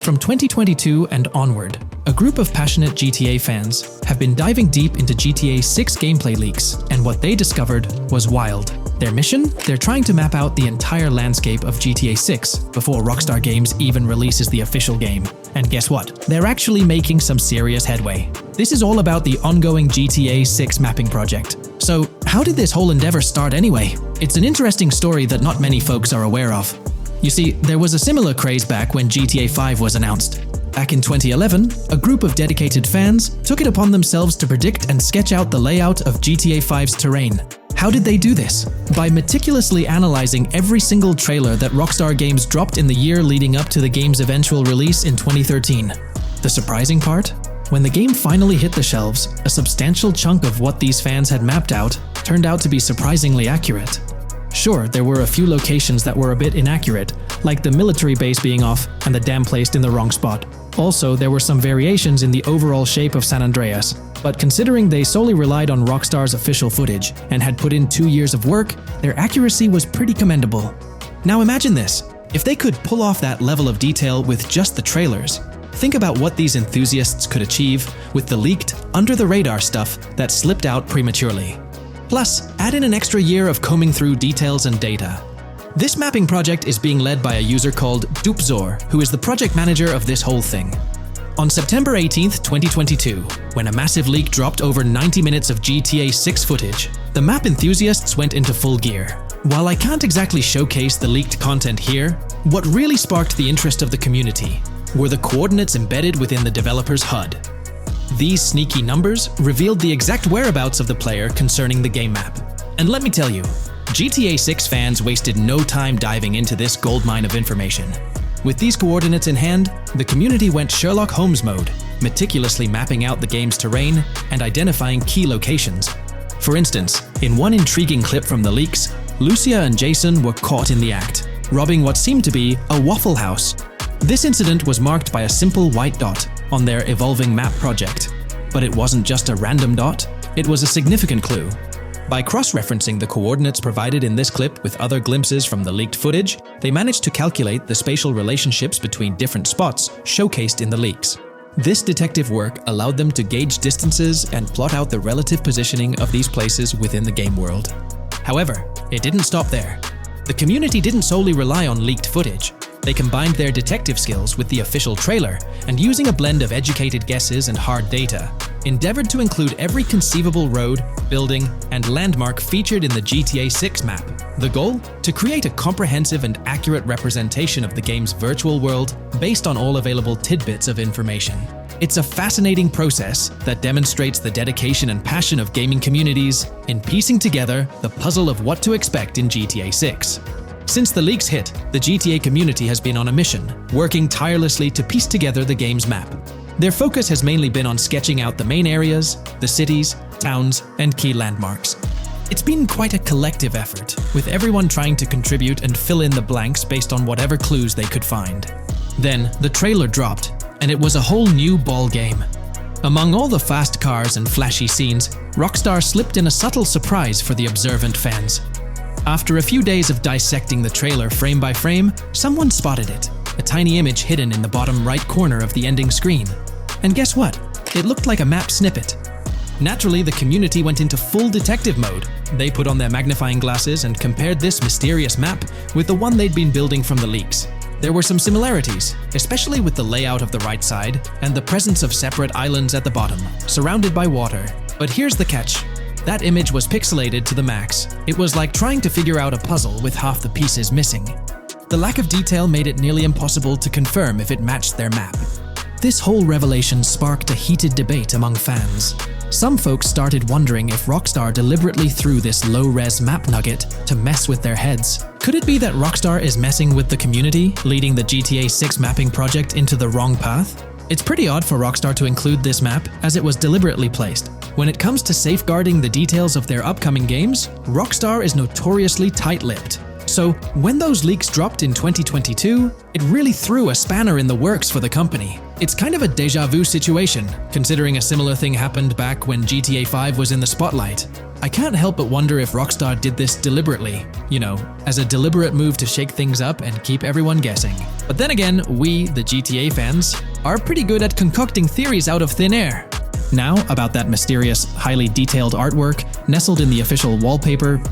From 2022 and onward, a group of passionate GTA fans have been diving deep into GTA 6 gameplay leaks, and what they discovered was wild. Their mission? They're trying to map out the entire landscape of GTA 6 before Rockstar Games even releases the official game. And guess what? They're actually making some serious headway. This is all about the ongoing GTA 6 mapping project. So, how did this whole endeavor start anyway? It's an interesting story that not many folks are aware of. You see, there was a similar craze back when GTA 5 was announced. Back in 2011, a group of dedicated fans took it upon themselves to predict and sketch out the layout of GTA 5's terrain. How did they do this? By meticulously analyzing every single trailer that Rockstar Games dropped in the year leading up to the game's eventual release in 2013. The surprising part? When the game finally hit the shelves, a substantial chunk of what these fans had mapped out turned out to be surprisingly accurate. Sure, there were a few locations that were a bit inaccurate, like the military base being off and the dam placed in the wrong spot. Also, there were some variations in the overall shape of San Andreas, but considering they solely relied on Rockstar's official footage and had put in 2 years of work, their accuracy was pretty commendable. Now imagine this, if they could pull off that level of detail with just the trailers, think about what these enthusiasts could achieve with the leaked, under-the-radar stuff that slipped out prematurely. Plus, add in an extra year of combing through details and data. This mapping project is being led by a user called Dupzor, who is the project manager of this whole thing. On September 18th, 2022, when a massive leak dropped over 90 minutes of GTA 6 footage, the map enthusiasts went into full gear. While I can't exactly showcase the leaked content here, what really sparked the interest of the community were the coordinates embedded within the developer's HUD. These sneaky numbers revealed the exact whereabouts of the player concerning the game map. And let me tell you, GTA 6 fans wasted no time diving into this goldmine of information. With these coordinates in hand, the community went Sherlock Holmes mode, meticulously mapping out the game's terrain and identifying key locations. For instance, in one intriguing clip from the leaks, Lucia and Jason were caught in the act, robbing what seemed to be a Waffle House. This incident was marked by a simple white dot on their evolving map project. But it wasn't just a random dot, it was a significant clue. By cross-referencing the coordinates provided in this clip with other glimpses from the leaked footage, they managed to calculate the spatial relationships between different spots showcased in the leaks. This detective work allowed them to gauge distances and plot out the relative positioning of these places within the game world. However, it didn't stop there. The community didn't solely rely on leaked footage. They combined their detective skills with the official trailer and, using a blend of educated guesses and hard data, endeavored to include every conceivable road, building, and landmark featured in the GTA 6 map. The goal? To create a comprehensive and accurate representation of the game's virtual world based on all available tidbits of information. It's a fascinating process that demonstrates the dedication and passion of gaming communities in piecing together the puzzle of what to expect in GTA 6. Since the leaks hit, the GTA community has been on a mission, working tirelessly to piece together the game's map. Their focus has mainly been on sketching out the main areas, the cities, towns, and key landmarks. It's been quite a collective effort, with everyone trying to contribute and fill in the blanks based on whatever clues they could find. Then, the trailer dropped, and it was a whole new ball game. Among all the fast cars and flashy scenes, Rockstar slipped in a subtle surprise for the observant fans. After a few days of dissecting the trailer frame by frame, someone spotted it, a tiny image hidden in the bottom right corner of the ending screen. And guess what? It looked like a map snippet. Naturally, the community went into full detective mode. They put on their magnifying glasses and compared this mysterious map with the one they'd been building from the leaks. There were some similarities, especially with the layout of the right side and the presence of separate islands at the bottom, surrounded by water. But here's the catch. That image was pixelated to the max. It was like trying to figure out a puzzle with half the pieces missing. The lack of detail made it nearly impossible to confirm if it matched their map. This whole revelation sparked a heated debate among fans. Some folks started wondering if Rockstar deliberately threw this low-res map nugget to mess with their heads. Could it be that Rockstar is messing with the community, leading the GTA 6 mapping project into the wrong path? It's pretty odd for Rockstar to include this map, as it was deliberately placed. When it comes to safeguarding the details of their upcoming games, Rockstar is notoriously tight-lipped. So, when those leaks dropped in 2022, it really threw a spanner in the works for the company. It's kind of a déjà vu situation, considering a similar thing happened back when GTA 5 was in the spotlight. I can't help but wonder if Rockstar did this deliberately, as a deliberate move to shake things up and keep everyone guessing. But then again, we, the GTA fans, are pretty good at concocting theories out of thin air. Now, about that mysterious, highly detailed artwork nestled in the official wallpaper,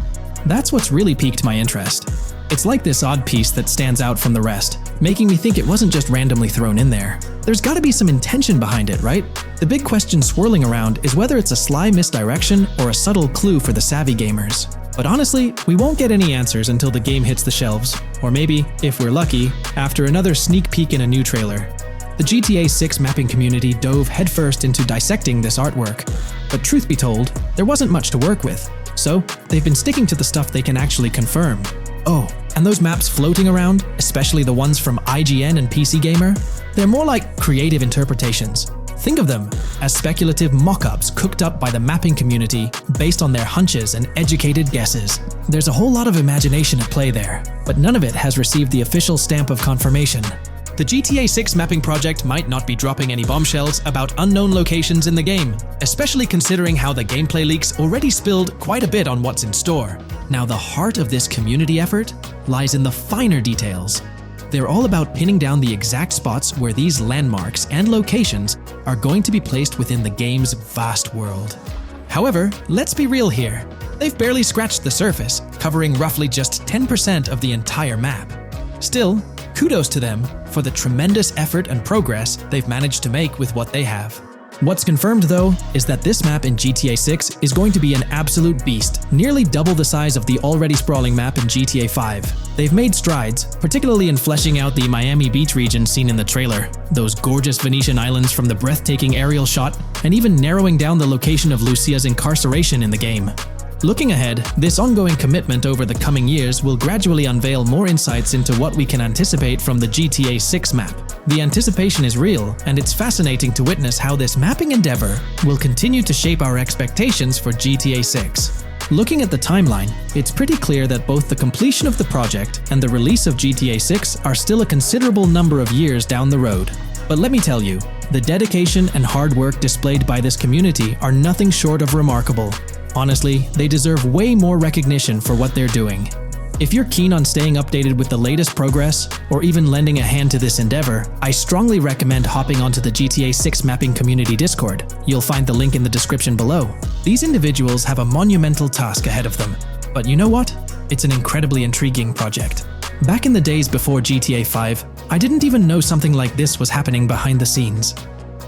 that's what's really piqued my interest. It's like this odd piece that stands out from the rest, making me think it wasn't just randomly thrown in there. There's gotta be some intention behind it, right? The big question swirling around is whether it's a sly misdirection or a subtle clue for the savvy gamers. But honestly, we won't get any answers until the game hits the shelves, or maybe, if we're lucky, after another sneak peek in a new trailer. The GTA 6 mapping community dove headfirst into dissecting this artwork, but truth be told, there wasn't much to work with. So, they've been sticking to the stuff they can actually confirm. Oh, and those maps floating around, especially the ones from IGN and PC Gamer, they're more like creative interpretations. Think of them as speculative mock-ups cooked up by the mapping community based on their hunches and educated guesses. There's a whole lot of imagination at play there, but none of it has received the official stamp of confirmation. The GTA 6 mapping project might not be dropping any bombshells about unknown locations in the game, especially considering how the gameplay leaks already spilled quite a bit on what's in store. Now, the heart of this community effort lies in the finer details. They're all about pinning down the exact spots where these landmarks and locations are going to be placed within the game's vast world. However, let's be real here. They've barely scratched the surface, covering roughly just 10% of the entire map. Still, kudos to them for the tremendous effort and progress they've managed to make with what they have. What's confirmed, though, is that this map in GTA 6 is going to be an absolute beast, nearly double the size of the already sprawling map in GTA 5. They've made strides, particularly in fleshing out the Miami Beach region seen in the trailer, those gorgeous Venetian islands from the breathtaking aerial shot, and even narrowing down the location of Lucia's incarceration in the game. Looking ahead, this ongoing commitment over the coming years will gradually unveil more insights into what we can anticipate from the GTA 6 map. The anticipation is real, and it's fascinating to witness how this mapping endeavor will continue to shape our expectations for GTA 6. Looking at the timeline, it's pretty clear that both the completion of the project and the release of GTA 6 are still a considerable number of years down the road. But let me tell you, the dedication and hard work displayed by this community are nothing short of remarkable. Honestly, they deserve way more recognition for what they're doing. If you're keen on staying updated with the latest progress, or even lending a hand to this endeavor, I strongly recommend hopping onto the GTA 6 mapping community Discord. You'll find the link in the description below. These individuals have a monumental task ahead of them. But you know what? It's an incredibly intriguing project. Back in the days before GTA 5, I didn't even know something like this was happening behind the scenes.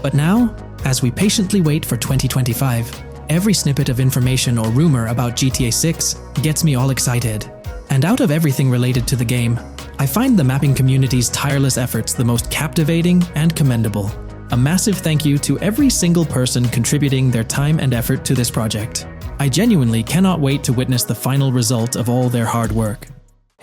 But now, as we patiently wait for 2025, every snippet of information or rumor about GTA 6 gets me all excited. And out of everything related to the game, I find the mapping community's tireless efforts the most captivating and commendable. A massive thank you to every single person contributing their time and effort to this project. I genuinely cannot wait to witness the final result of all their hard work.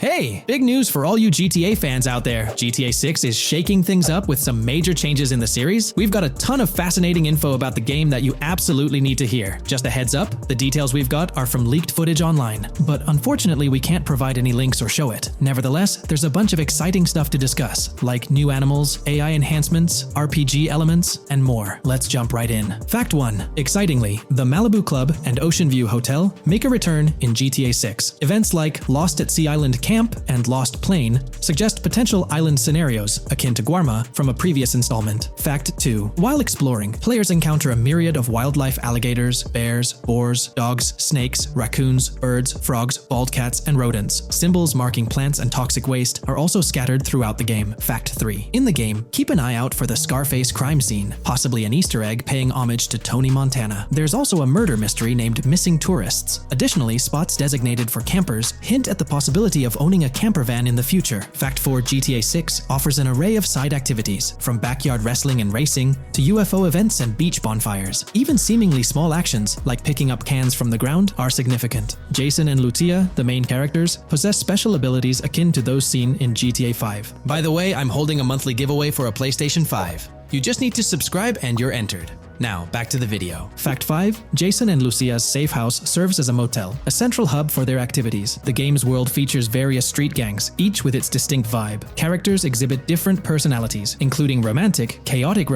Hey, big news for all you GTA fans out there. GTA 6 is shaking things up with some major changes in the series. We've got a ton of fascinating info about the game that you absolutely need to hear. Just a heads up, the details we've got are from leaked footage online, but unfortunately we can't provide any links or show it. Nevertheless, there's a bunch of exciting stuff to discuss, like new animals, AI enhancements, RPG elements, and more. Let's jump right in. Fact 1. Excitingly, the Malibu Club and Ocean View Hotel make a return in GTA 6. Events like Lost at Sea Island Camp and Lost Plane suggest potential island scenarios akin to Guarma from a previous installment. Fact 2. While exploring, players encounter a myriad of wildlife: alligators, bears, boars, dogs, snakes, raccoons, birds, frogs, bald cats, and rodents. Symbols marking plants and toxic waste are also scattered throughout the game. Fact 3. In the game, keep an eye out for the Scarface crime scene, possibly an Easter egg paying homage to Tony Montana. There's also a murder mystery named Missing Tourists. Additionally, spots designated for campers hint at the possibility of owning a camper van in the future. Fact 4. GTA 6 offers an array of side activities, from backyard wrestling and racing to UFO events and beach bonfires. Even seemingly small actions, like picking up cans from the ground, are significant. Jason and Lucia, the main characters, possess special abilities akin to those seen in GTA 5. By the way, I'm holding a monthly giveaway for a PlayStation 5. You just need to subscribe and you're entered. Now, back to the video. Fact 5. Jason and Lucia's safe house serves as a motel, a central hub for their activities. The game's world features various street gangs, each with its distinct vibe. Characters exhibit different personalities, including romantic, chaotic,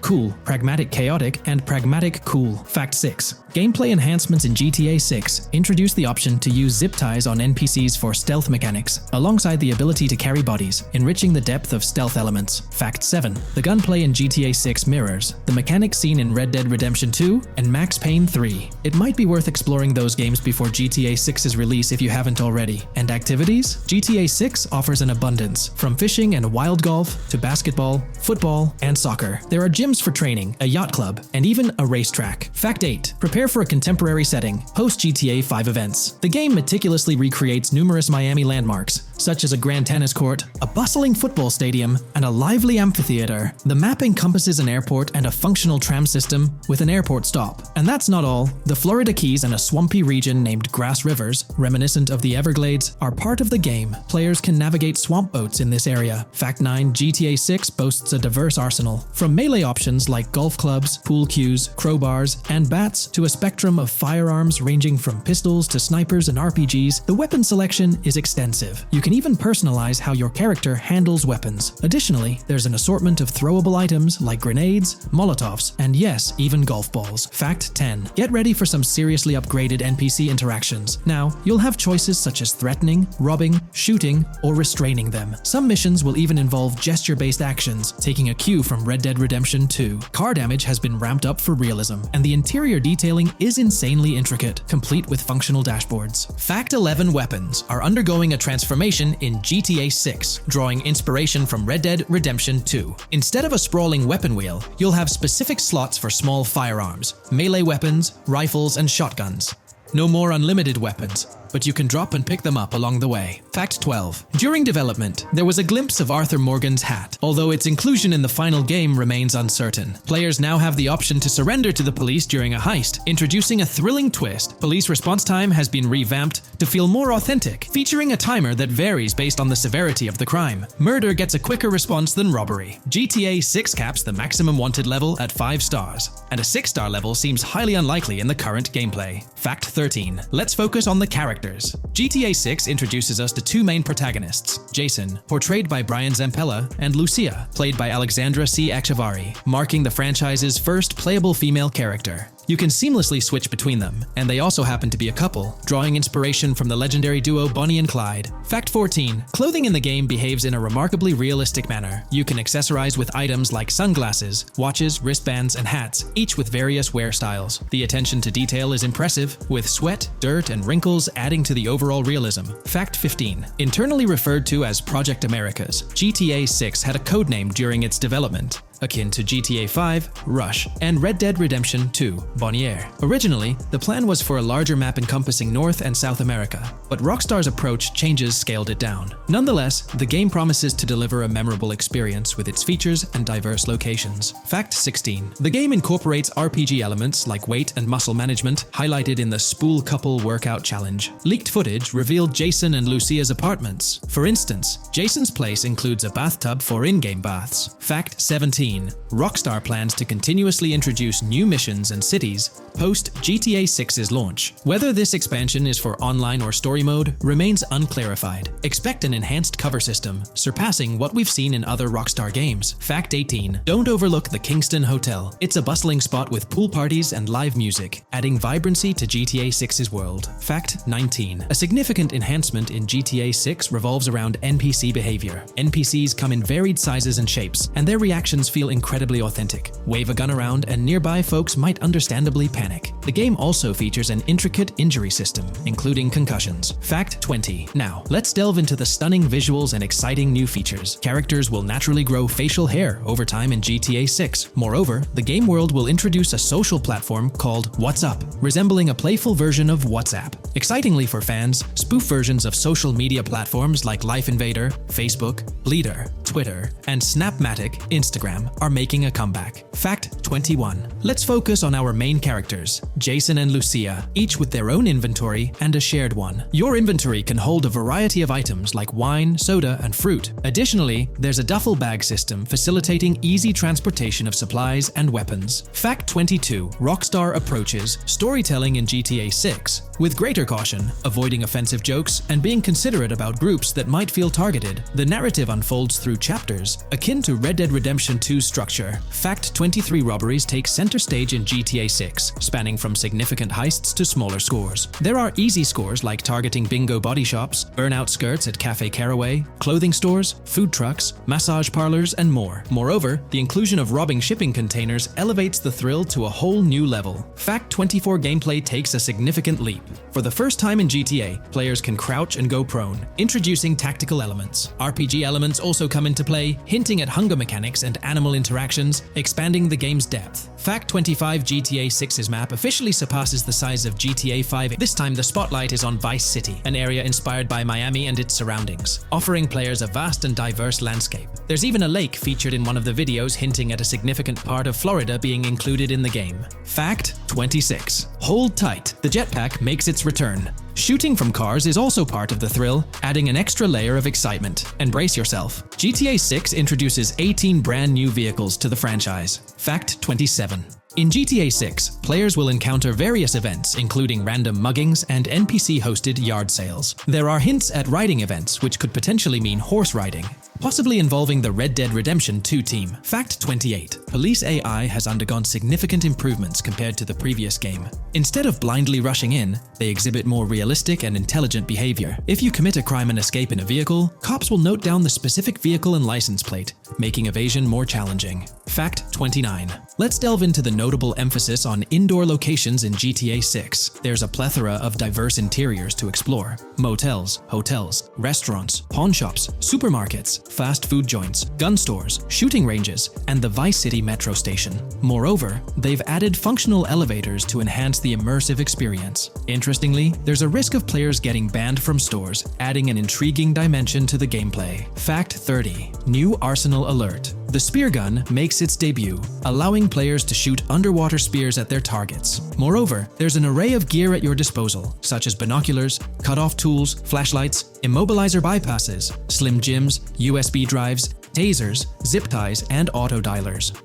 cool, pragmatic chaotic, and pragmatic cool. Fact 6. Gameplay enhancements in GTA 6 introduce the option to use zip ties on NPCs for stealth mechanics, alongside the ability to carry bodies, enriching the depth of stealth elements. Fact 7. The gunplay in GTA 6 mirrors the mechanics seen in Red Dead Redemption 2 and Max Payne 3. It might be worth exploring those games before GTA 6's release if you haven't already. And activities? GTA 6 offers an abundance, from fishing and wild golf to basketball, football, and soccer. There are gyms for training, a yacht club, and even a racetrack. Fact 8. Prepare for a contemporary setting, post-GTA 5 events. The game meticulously recreates numerous Miami landmarks, such as a grand tennis court, a bustling football stadium, and a lively amphitheater. The map encompasses an airport and a functional tram system with an airport stop. And that's not all. The Florida Keys and a swampy region named Grass Rivers, reminiscent of the Everglades, are part of the game. Players can navigate swamp boats in this area. Fact 9. GTA 6 boasts a diverse arsenal, from melee options like golf clubs, pool cues, crowbars, and bats to a spectrum of firearms ranging from pistols to snipers and RPGs. The weapon selection is extensive. You can even personalize how your character handles weapons. Additionally, there's an assortment of throwable items like grenades, Molotovs, and yes, even golf balls. Fact 10. Get ready for some seriously upgraded NPC interactions. Now, you'll have choices such as threatening, robbing, shooting, or restraining them. Some missions will even involve gesture-based actions, taking a cue from Red Dead Redemption 2. Car damage has been ramped up for realism, and the interior detailing is insanely intricate, complete with functional dashboards. Fact 11. Weapons are undergoing a transformation in GTA 6, drawing inspiration from Red Dead Redemption 2. Instead of a sprawling weapon wheel, you'll have specific slots for small firearms, melee weapons, rifles, and shotguns. No more unlimited weapons, but you can drop and pick them up along the way. Fact 12. During development, there was a glimpse of Arthur Morgan's hat, although its inclusion in the final game remains uncertain. Players now have the option to surrender to the police during a heist, introducing a thrilling twist. Police response time has been revamped to feel more authentic, featuring a timer that varies based on the severity of the crime. Murder gets a quicker response than robbery. GTA 6 caps the maximum wanted level at 5 stars, and a 6-star level seems highly unlikely in the current gameplay. Fact 13. Let's focus on the characters. GTA 6 introduces us to two main protagonists, Jason, portrayed by Brian Zampella, and Lucia, played by Alexandra C. Echevarri, marking the franchise's first playable female character. You can seamlessly switch between them, and they also happen to be a couple, drawing inspiration from the legendary duo Bonnie and Clyde. Fact 14. Clothing in the game behaves in a remarkably realistic manner. You can accessorize with items like sunglasses, watches, wristbands, and hats, each with various wear styles. The attention to detail is impressive, with sweat, dirt, and wrinkles adding to the overall realism. Fact 15. Internally referred to as Project Americas, GTA 6 had a codename during its development, akin to GTA 5, Rush, and Red Dead Redemption 2, Bonnier. Originally, the plan was for a larger map encompassing North and South America, but Rockstar's approach changes scaled it down. Nonetheless, the game promises to deliver a memorable experience with its features and diverse locations. Fact 16. The game incorporates RPG elements like weight and muscle management, highlighted in the Spool Couple Workout Challenge. Leaked footage revealed Jason and Lucia's apartments. For instance, Jason's place includes a bathtub for in-game baths. Fact 17. Rockstar plans to continuously introduce new missions and cities post GTA 6's launch. Whether this expansion is for online or story mode remains unclarified. Expect an enhanced cover system, surpassing what we've seen in other Rockstar games. Fact 18. Don't overlook the Kingston Hotel. It's a bustling spot with pool parties and live music, adding vibrancy to GTA 6's world. Fact 19. A significant enhancement in GTA 6 revolves around NPC behavior. NPCs come in varied sizes and shapes, and their reactions feel incredibly authentic. Wave a gun around and nearby folks might understandably panic. The game also features an intricate injury system, including concussions. Fact 20. Now, let's delve into the stunning visuals and exciting new features. Characters will naturally grow facial hair over time in GTA 6. Moreover, the game world will introduce a social platform called WhatsApp, resembling a playful version of WhatsApp. Excitingly for fans, spoof versions of social media platforms like Life Invader, Facebook, Bleeder, Twitter, and Snapmatic, Instagram, are making a comeback. Fact 21. Let's focus on our main characters, Jason and Lucia, each with their own inventory and a shared one. Your inventory can hold a variety of items like wine, soda, and fruit. Additionally, there's a duffel bag system facilitating easy transportation of supplies and weapons. Fact 22. Rockstar approaches storytelling in GTA 6 with greater caution, avoiding offensive jokes and being considerate about groups that might feel targeted. The narrative unfolds through chapters, akin to Red Dead Redemption 2's structure. Fact 23. Robberies take center stage in GTA 6, spanning from significant heists to smaller scores. There are easy scores like targeting bingo body shops, burnout skirts at Cafe Caraway, clothing stores, food trucks, massage parlors, and more. Moreover, the inclusion of robbing shipping containers elevates the thrill to a whole new level. Fact 24. Gameplay takes a significant leap. For the first time in GTA, players can crouch and go prone, introducing tactical elements. RPG elements also come into play, hinting at hunger mechanics and animal interactions, expanding the game's depth. Fact 25. GTA 6's map officially surpasses the size of GTA 5. This time the spotlight is on Vice City, an area inspired by Miami and its surroundings, offering players a vast and diverse landscape. There's even a lake featured in one of the videos, hinting at a significant part of Florida being included in the game. Fact 26. Hold tight, the jetpack makes its return. Shooting from cars is also part of the thrill, adding an extra layer of excitement. And brace yourself. GTA 6 introduces 18 brand new vehicles to the franchise. Fact 27. In GTA 6, players will encounter various events, including random muggings and NPC-hosted yard sales. There are hints at riding events, which could potentially mean horse riding, possibly involving the Red Dead Redemption 2 team. Fact 28. Police AI has undergone significant improvements compared to the previous game. Instead of blindly rushing in, they exhibit more realistic and intelligent behavior. If you commit a crime and escape in a vehicle, cops will note down the specific vehicle and license plate, making evasion more challenging. Fact 29. Let's delve into the notable emphasis on indoor locations in GTA 6. There's a plethora of diverse interiors to explore. Motels, hotels, restaurants, pawn shops, supermarkets, fast food joints, gun stores, shooting ranges, and the Vice City metro station. Moreover, they've added functional elevators to enhance the immersive experience. Interestingly, there's a risk of players getting banned from stores, adding an intriguing dimension to the gameplay. Fact 30. New arsenal alert. The spear gun makes its debut, allowing players to shoot underwater spears at their targets. Moreover, there's an array of gear at your disposal, such as binoculars, cut-off tools, flashlights, immobilizer bypasses, slim jims, USB drives, tasers, zip ties, and auto dialers.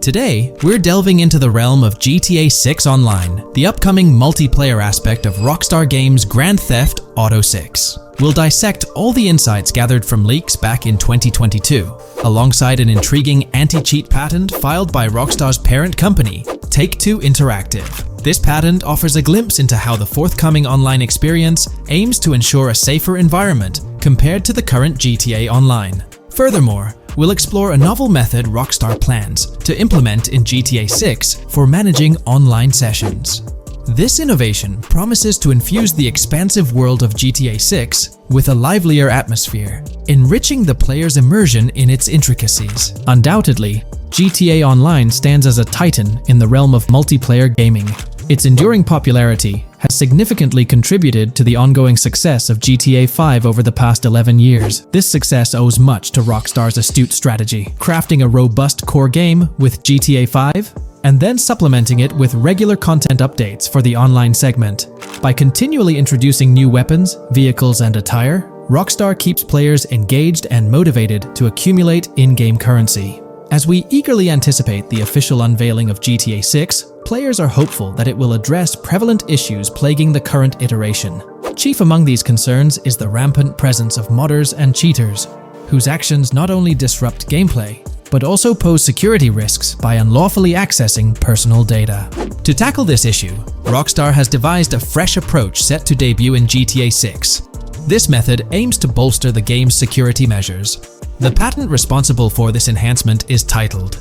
Today, we're delving into the realm of GTA 6 Online, the upcoming multiplayer aspect of Rockstar Games' Grand Theft Auto 6. We'll dissect all the insights gathered from leaks back in 2022, alongside an intriguing anti-cheat patent filed by Rockstar's parent company, Take-Two Interactive. This patent offers a glimpse into how the forthcoming online experience aims to ensure a safer environment compared to the current GTA Online. Furthermore, we'll explore a novel method Rockstar plans to implement in GTA 6 for managing online sessions. This innovation promises to infuse the expansive world of GTA 6 with a livelier atmosphere, enriching the player's immersion in its intricacies. Undoubtedly, GTA Online stands as a titan in the realm of multiplayer gaming. Its enduring popularity has significantly contributed to the ongoing success of GTA 5 over the past 11 years. This success owes much to Rockstar's astute strategy, crafting a robust core game with GTA 5 and then supplementing it with regular content updates for the online segment. By continually introducing new weapons, vehicles, and attire, Rockstar keeps players engaged and motivated to accumulate in-game currency. As we eagerly anticipate the official unveiling of GTA 6, players are hopeful that it will address prevalent issues plaguing the current iteration. Chief among these concerns is the rampant presence of modders and cheaters, whose actions not only disrupt gameplay, but also pose security risks by unlawfully accessing personal data. To tackle this issue, Rockstar has devised a fresh approach set to debut in GTA 6. This method aims to bolster the game's security measures. The patent responsible for this enhancement is titled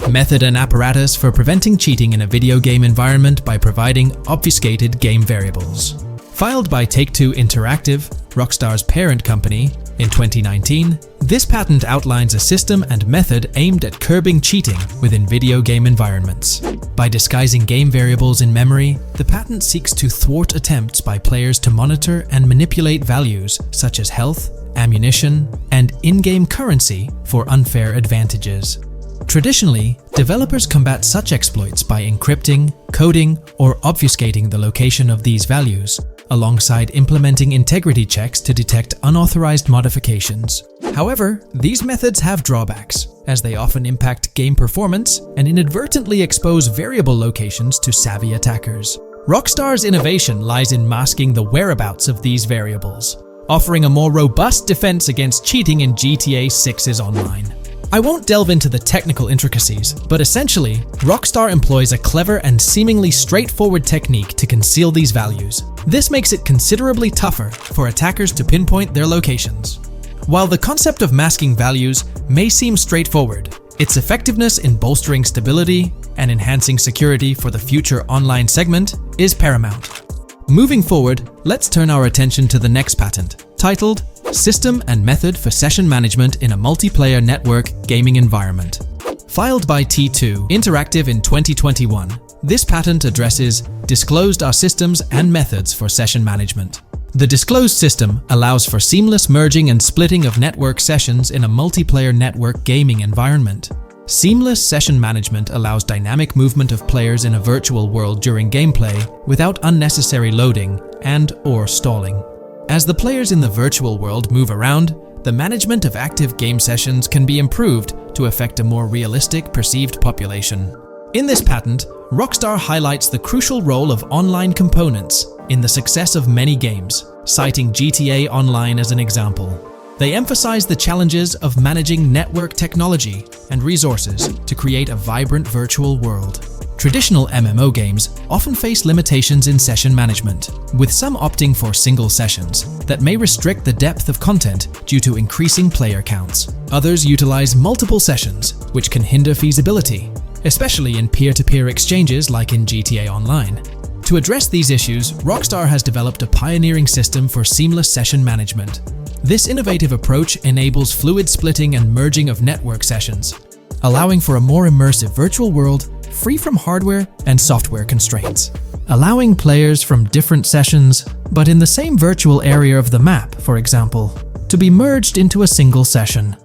Method and Apparatus for Preventing Cheating in a Video Game Environment by Providing Obfuscated Game Variables. Filed by Take-Two Interactive, Rockstar's parent company, in 2019, this patent outlines a system and method aimed at curbing cheating within video game environments. By disguising game variables in memory, the patent seeks to thwart attempts by players to monitor and manipulate values such as health, ammunition, and in-game currency for unfair advantages. Traditionally, developers combat such exploits by encrypting, coding, or obfuscating the location of these values, alongside implementing integrity checks to detect unauthorized modifications. However, these methods have drawbacks, as they often impact game performance and inadvertently expose variable locations to savvy attackers. Rockstar's innovation lies in masking the whereabouts of these variables, offering a more robust defense against cheating in GTA 6's online. I won't delve into the technical intricacies, but essentially, Rockstar employs a clever and seemingly straightforward technique to conceal these values. This makes it considerably tougher for attackers to pinpoint their locations. While the concept of masking values may seem straightforward, its effectiveness in bolstering stability and enhancing security for the future online segment is paramount. Moving forward, let's turn our attention to the next patent, titled System and Method for Session Management in a Multiplayer Network Gaming Environment. Filed by T2 Interactive in 2021, this patent addresses disclosed are systems and methods for session management. The disclosed system allows for seamless merging and splitting of network sessions in a multiplayer network gaming environment. Seamless session management allows dynamic movement of players in a virtual world during gameplay without unnecessary loading and/or stalling. As the players in the virtual world move around, the management of active game sessions can be improved to affect a more realistic perceived population. In this patent, Rockstar highlights the crucial role of online components in the success of many games, citing GTA Online as an example. They emphasize the challenges of managing network technology and resources to create a vibrant virtual world. Traditional MMO games often face limitations in session management, with some opting for single sessions that may restrict the depth of content due to increasing player counts. Others utilize multiple sessions, which can hinder feasibility, especially in peer-to-peer exchanges like in GTA Online. To address these issues, Rockstar has developed a pioneering system for seamless session management. This innovative approach enables fluid splitting and merging of network sessions, allowing for a more immersive virtual world free from hardware and software constraints. Allowing players from different sessions, but in the same virtual area of the map, for example, to be merged into a single session.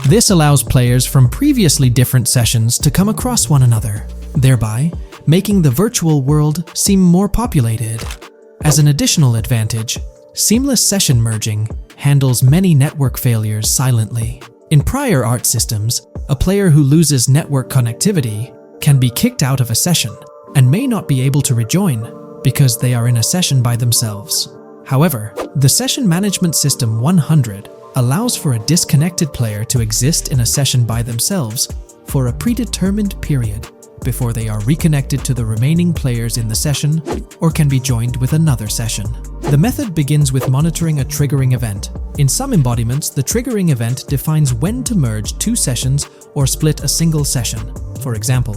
This allows players from previously different sessions to come across one another, thereby making the virtual world seem more populated. As an additional advantage, seamless session merging handles many network failures silently. In prior art systems, a player who loses network connectivity can be kicked out of a session and may not be able to rejoin because they are in a session by themselves. However, the Session Management System 100 allows for a disconnected player to exist in a session by themselves for a predetermined period before they are reconnected to the remaining players in the session or can be joined with another session. The method begins with monitoring a triggering event. In some embodiments, the triggering event defines when to merge two sessions or split a single session. For example,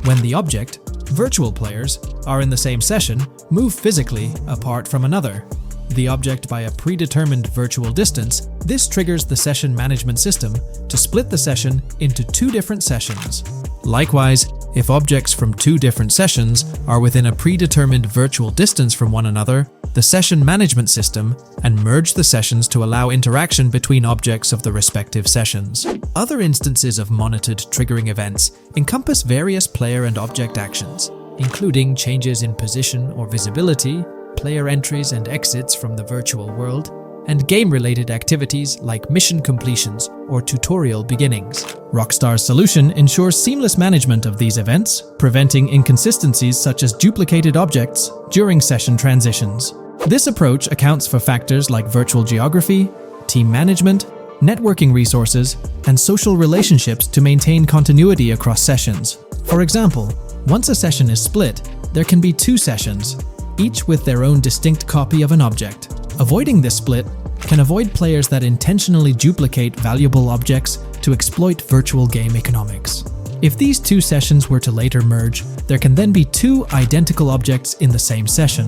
when the object, virtual players, are in the same session, move physically apart from another, the object by a predetermined virtual distance, this triggers the session management system to split the session into two different sessions. Likewise, if objects from two different sessions are within a predetermined virtual distance from one another, the session management system and merge the sessions to allow interaction between objects of the respective sessions. Other instances of monitored triggering events encompass various player and object actions, including changes in position or visibility, player entries and exits from the virtual world, and game-related activities like mission completions or tutorial beginnings. Rockstar's solution ensures seamless management of these events, preventing inconsistencies such as duplicated objects during session transitions. This approach accounts for factors like virtual geography, team management, networking resources, and social relationships to maintain continuity across sessions. For example, once a session is split, there can be two sessions, each with their own distinct copy of an object. Avoiding this split can avoid players that intentionally duplicate valuable objects to exploit virtual game economics. If these two sessions were to later merge, there can then be two identical objects in the same session.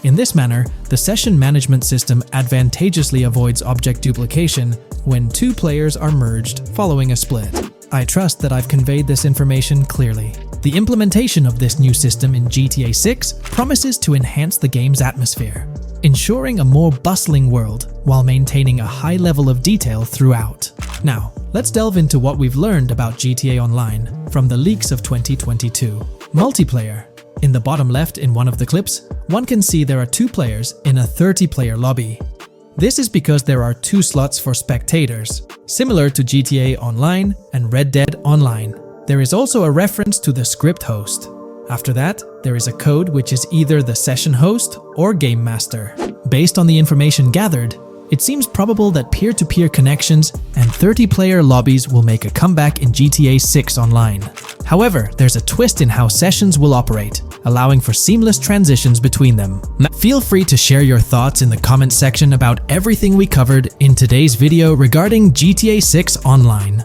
In this manner, the session management system advantageously avoids object duplication when two players are merged following a split. I trust that I've conveyed this information clearly. The implementation of this new system in GTA 6 promises to enhance the game's atmosphere, ensuring a more bustling world while maintaining a high level of detail throughout. Now, let's delve into what we've learned about GTA Online from the leaks of 2022. Multiplayer. In the bottom left in one of the clips, one can see there are 2 players in a 30-player lobby. This is because there are 2 slots for spectators, similar to GTA Online and Red Dead Online. There is also a reference to the script host. After that, there is a code which is either the session host or game master. Based on the information gathered, it seems probable that peer-to-peer connections and 30-player lobbies will make a comeback in GTA 6 Online. However, there's a twist in how sessions will operate, allowing for seamless transitions between them. Feel free to share your thoughts in the comment section about everything we covered in today's video regarding GTA 6 Online.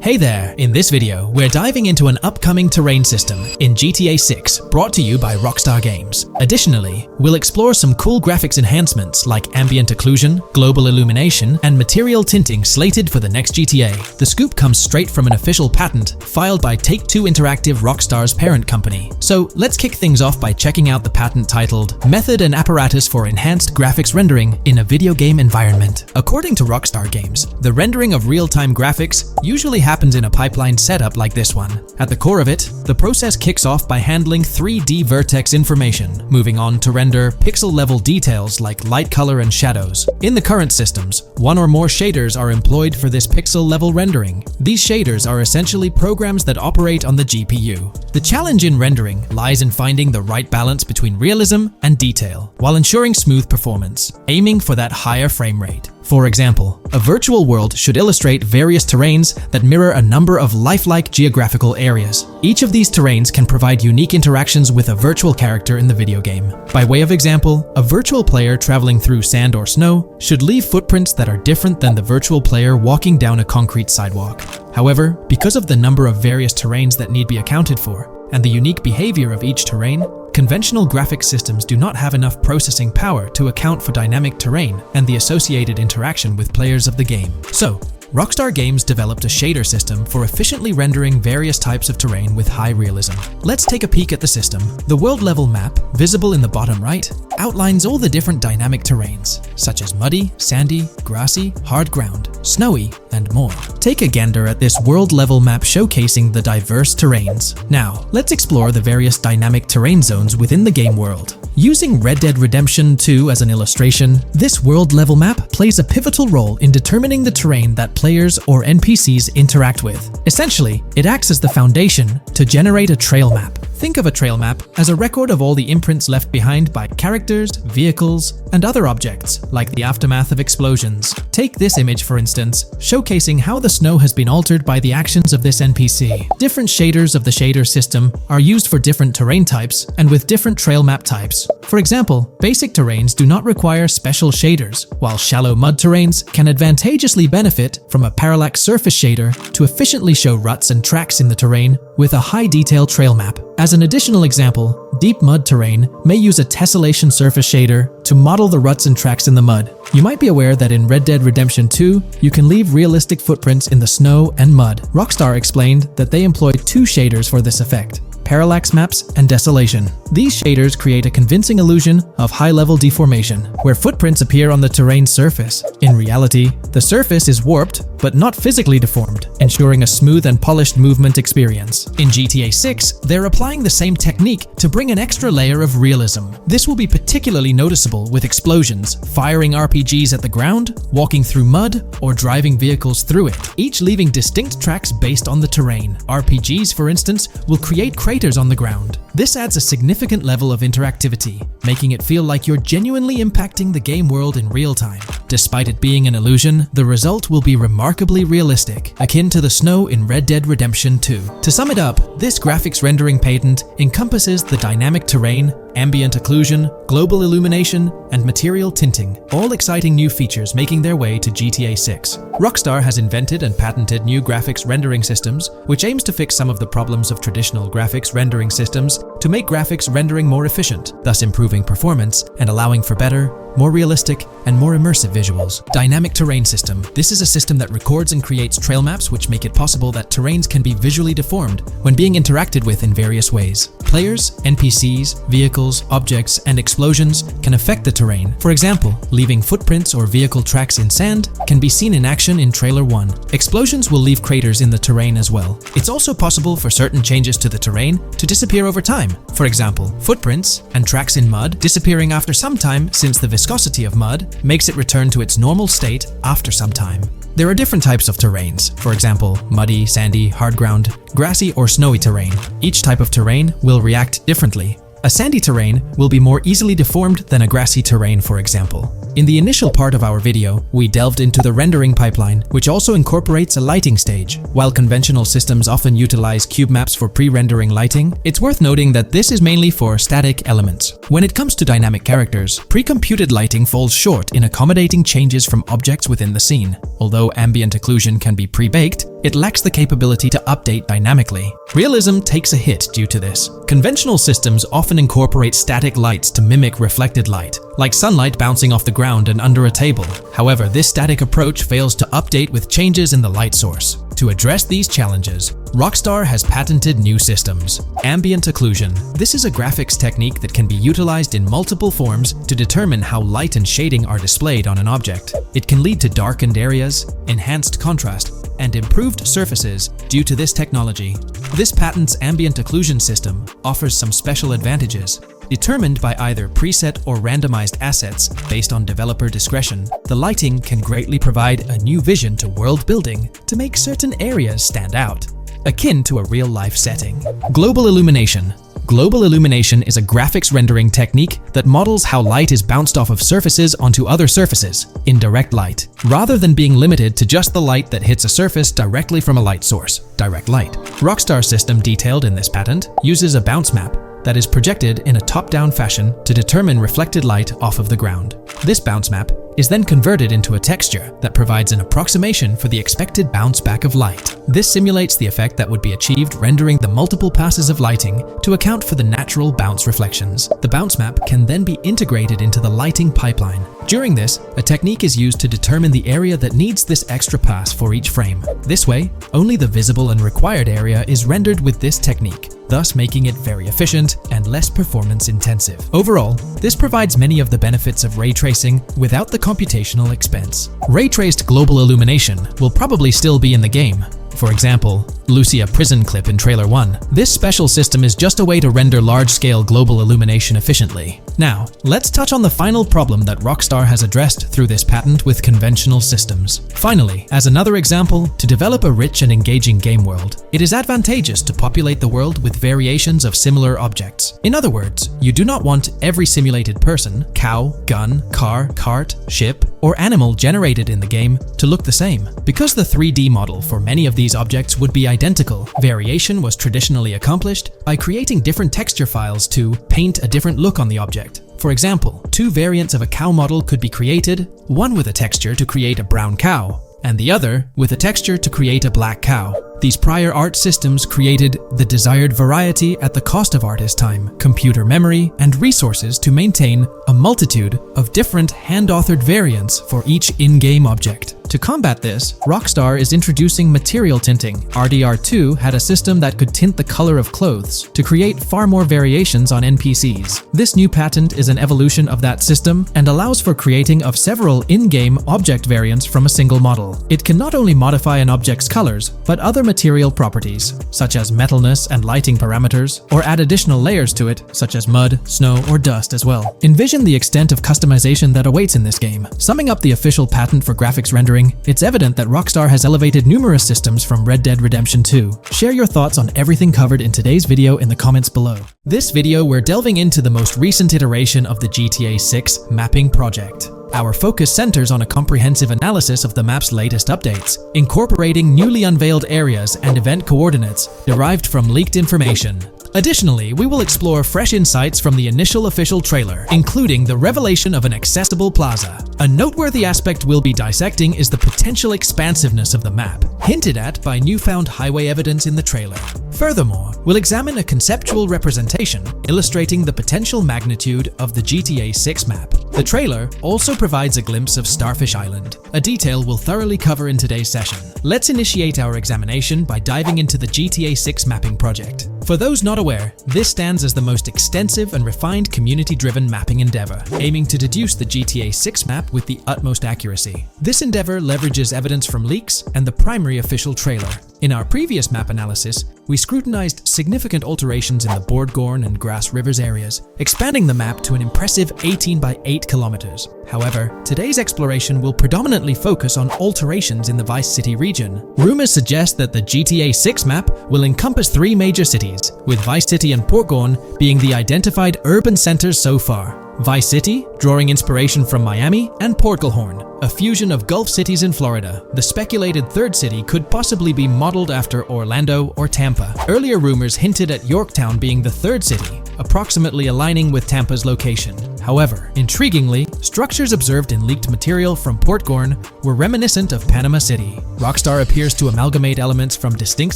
Hey there! In this video, we're diving into an upcoming terrain system in GTA 6 brought to you by Rockstar Games. Additionally, we'll explore some cool graphics enhancements like ambient occlusion, global illumination, and material tinting slated for the next GTA. The scoop comes straight from an official patent filed by Take-Two Interactive, Rockstar's parent company. So let's kick things off by checking out the patent titled Method and Apparatus for Enhanced Graphics Rendering in a Video Game Environment. According to Rockstar Games, the rendering of real-time graphics usually happens in a pipeline setup like this one. At the core of it, the process kicks off by handling 3D vertex information, moving on to render pixel-level details like light color and shadows. In the current systems, 1 or more shaders are employed for this pixel-level rendering. These shaders are essentially programs that operate on the GPU. The challenge in rendering lies in finding the right balance between realism and detail, while ensuring smooth performance, aiming for that higher frame rate. For example, a virtual world should illustrate various terrains that mirror a number of lifelike geographical areas. Each of these terrains can provide unique interactions with a virtual character in the video game. By way of example, a virtual player traveling through sand or snow should leave footprints that are different than the virtual player walking down a concrete sidewalk. However, because of the number of various terrains that need to be accounted for, and the unique behavior of each terrain, conventional graphics systems do not have enough processing power to account for dynamic terrain and the associated interaction with players of the game. So, Rockstar Games developed a shader system for efficiently rendering various types of terrain with high realism. Let's take a peek at the system. The world level map, visible in the bottom right, outlines all the different dynamic terrains, such as muddy, sandy, grassy, hard ground, snowy, and more. Take a gander at this world level map showcasing the diverse terrains. Now, let's explore the various dynamic terrain zones within the game world. Using Red Dead Redemption 2 as an illustration, this world level map plays a pivotal role in determining the terrain that players or NPCs interact with. Essentially, it acts as the foundation to generate a trail map. Think of a trail map as a record of all the imprints left behind by characters, vehicles, and other objects, like the aftermath of explosions. Take this image for instance, showcasing how the snow has been altered by the actions of this NPC. Different shaders of the shader system are used for different terrain types and with different trail map types. For example, basic terrains do not require special shaders, while shallow mud terrains can advantageously benefit from a parallax surface shader to efficiently show ruts and tracks in the terrain with a high-detail trail map. As an additional example, deep mud terrain may use a tessellation surface shader to model the ruts and tracks in the mud. You might be aware that in Red Dead Redemption 2, you can leave realistic footprints in the snow and mud. Rockstar explained that they employed 2 shaders for this effect: parallax maps and desolation. These shaders create a convincing illusion of high-level deformation, where footprints appear on the terrain's surface. In reality, the surface is warped but not physically deformed, ensuring a smooth and polished movement experience. In GTA 6, they're applying the same technique to bring an extra layer of realism. This will be particularly noticeable with explosions, firing RPGs at the ground, walking through mud, or driving vehicles through it, each leaving distinct tracks based on the terrain. RPGs, for instance, will create craters on the ground. This adds a significant level of interactivity, making it feel like you're genuinely impacting the game world in real time. Despite it being an illusion, the result will be remarkably realistic, akin to the snow in Red Dead Redemption 2. To sum it up, this graphics rendering patent encompasses the dynamic terrain, ambient occlusion, global illumination, and material tinting, all exciting new features making their way to GTA 6. Rockstar has invented and patented new graphics rendering systems, which aims to fix some of the problems of traditional graphics rendering systems to make graphics rendering more efficient, thus improving performance and allowing for better, more realistic, and more immersive visuals. Dynamic Terrain System. This is a system that records and creates trail maps which make it possible that terrains can be visually deformed when being interacted with in various ways. Players, NPCs, vehicles, objects, and explosions can affect the terrain. For example, leaving footprints or vehicle tracks in sand can be seen in action in Trailer 1. Explosions will leave craters in the terrain as well. It's also possible for certain changes to the terrain to disappear over time. For example, footprints and tracks in mud disappearing after some time, since the viscosity of mud makes it return to its normal state after some time. There are different types of terrains, for example, muddy, sandy, hard ground, grassy, or snowy terrain. Each type of terrain will react differently. A sandy terrain will be more easily deformed than a grassy terrain, for example. In the initial part of our video, we delved into the rendering pipeline, which also incorporates a lighting stage. While conventional systems often utilize cube maps for pre-rendering lighting, it's worth noting that this is mainly for static elements. When it comes to dynamic characters, pre-computed lighting falls short in accommodating changes from objects within the scene. Although ambient occlusion can be pre-baked, it lacks the capability to update dynamically. Realism takes a hit due to this. Conventional systems often incorporate static lights to mimic reflected light, like sunlight bouncing off the ground and under a table. However, this static approach fails to update with changes in the light source. To address these challenges, Rockstar has patented new systems. Ambient occlusion. This is a graphics technique that can be utilized in multiple forms to determine how light and shading are displayed on an object. It can lead to darkened areas, enhanced contrast, and improved surfaces due to this technology. This patent's ambient occlusion system offers some special advantages. Determined by either preset or randomized assets based on developer discretion, the lighting can greatly provide a new vision to world building to make certain areas stand out, akin to a real-life setting. Global illumination. Global illumination is a graphics rendering technique that models how light is bounced off of surfaces onto other surfaces in direct light, rather than being limited to just the light that hits a surface directly from a light source, direct light. Rockstar's system detailed in this patent uses a bounce map that is projected in a top-down fashion to determine reflected light off of the ground. This bounce map is then converted into a texture that provides an approximation for the expected bounce back of light. This simulates the effect that would be achieved rendering the multiple passes of lighting to account for the natural bounce reflections. The bounce map can then be integrated into the lighting pipeline. During this, a technique is used to determine the area that needs this extra pass for each frame. This way, only the visible and required area is rendered with this technique, thus making it very efficient and less performance intensive. Overall, this provides many of the benefits of ray tracing without the computational expense. Ray-traced global illumination will probably still be in the game. For example, Lucia prison clip in Trailer 1. This special system is just a way to render large-scale global illumination efficiently. Now, let's touch on the final problem that Rockstar has addressed through this patent with conventional systems. Finally, as another example, to develop a rich and engaging game world, it is advantageous to populate the world with variations of similar objects. In other words, you do not want every simulated person, cow, gun, car, cart, ship, or animal generated in the game to look the same. Because the 3D model for many of these objects would be identical, variation was traditionally accomplished by creating different texture files to paint a different look on the object. For example, two variants of a cow model could be created, one with a texture to create a brown cow, and the other with a texture to create a black cow. These prior art systems created the desired variety at the cost of artist time, computer memory, and resources to maintain a multitude of different hand-authored variants for each in-game object. To combat this, Rockstar is introducing material tinting. RDR2 had a system that could tint the color of clothes to create far more variations on NPCs. This new patent is an evolution of that system and allows for creating of several in-game object variants from a single model. It can not only modify an object's colors, but other material properties, such as metalness and lighting parameters, or add additional layers to it, such as mud, snow, or dust as well. Envision the extent of customization that awaits in this game. Summing up the official patent for graphics rendering, it's evident that Rockstar has elevated numerous systems from Red Dead Redemption 2. Share your thoughts on everything covered in today's video in the comments below. This video, we're delving into the most recent iteration of the GTA 6 mapping project. Our focus centers on a comprehensive analysis of the map's latest updates, incorporating newly unveiled areas and event coordinates derived from leaked information. Additionally, we will explore fresh insights from the initial official trailer, including the revelation of an accessible plaza. A noteworthy aspect we'll be dissecting is the potential expansiveness of the map, hinted at by newfound highway evidence in the trailer. Furthermore, we'll examine a conceptual representation illustrating the potential magnitude of the GTA 6 map. The trailer also provides a glimpse of Starfish Island, a detail we'll thoroughly cover in today's session. Let's initiate our examination by diving into the GTA 6 mapping project. For those not aware, this stands as the most extensive and refined community-driven mapping endeavor, aiming to deduce the GTA 6 map with the utmost accuracy. This endeavor leverages evidence from leaks and the primary official trailer. In our previous map analysis, we scrutinized significant alterations in the Bordgorn and Grass Rivers areas, expanding the map to an impressive 18 by 8 kilometers. However, today's exploration will predominantly focus on alterations in the Vice City region. Rumors suggest that the GTA 6 map will encompass 3 major cities, with Vice City and Portgorn being the identified urban centers so far. Vice City, drawing inspiration from Miami, and Portgorn, a fusion of Gulf cities in Florida. The speculated third city could possibly be modeled after Orlando or Tampa. Earlier rumors hinted at Yorktown being the third city, approximately aligning with Tampa's location. However, intriguingly, structures observed in leaked material from Portgorn were reminiscent of Panama City. Rockstar appears to amalgamate elements from distinct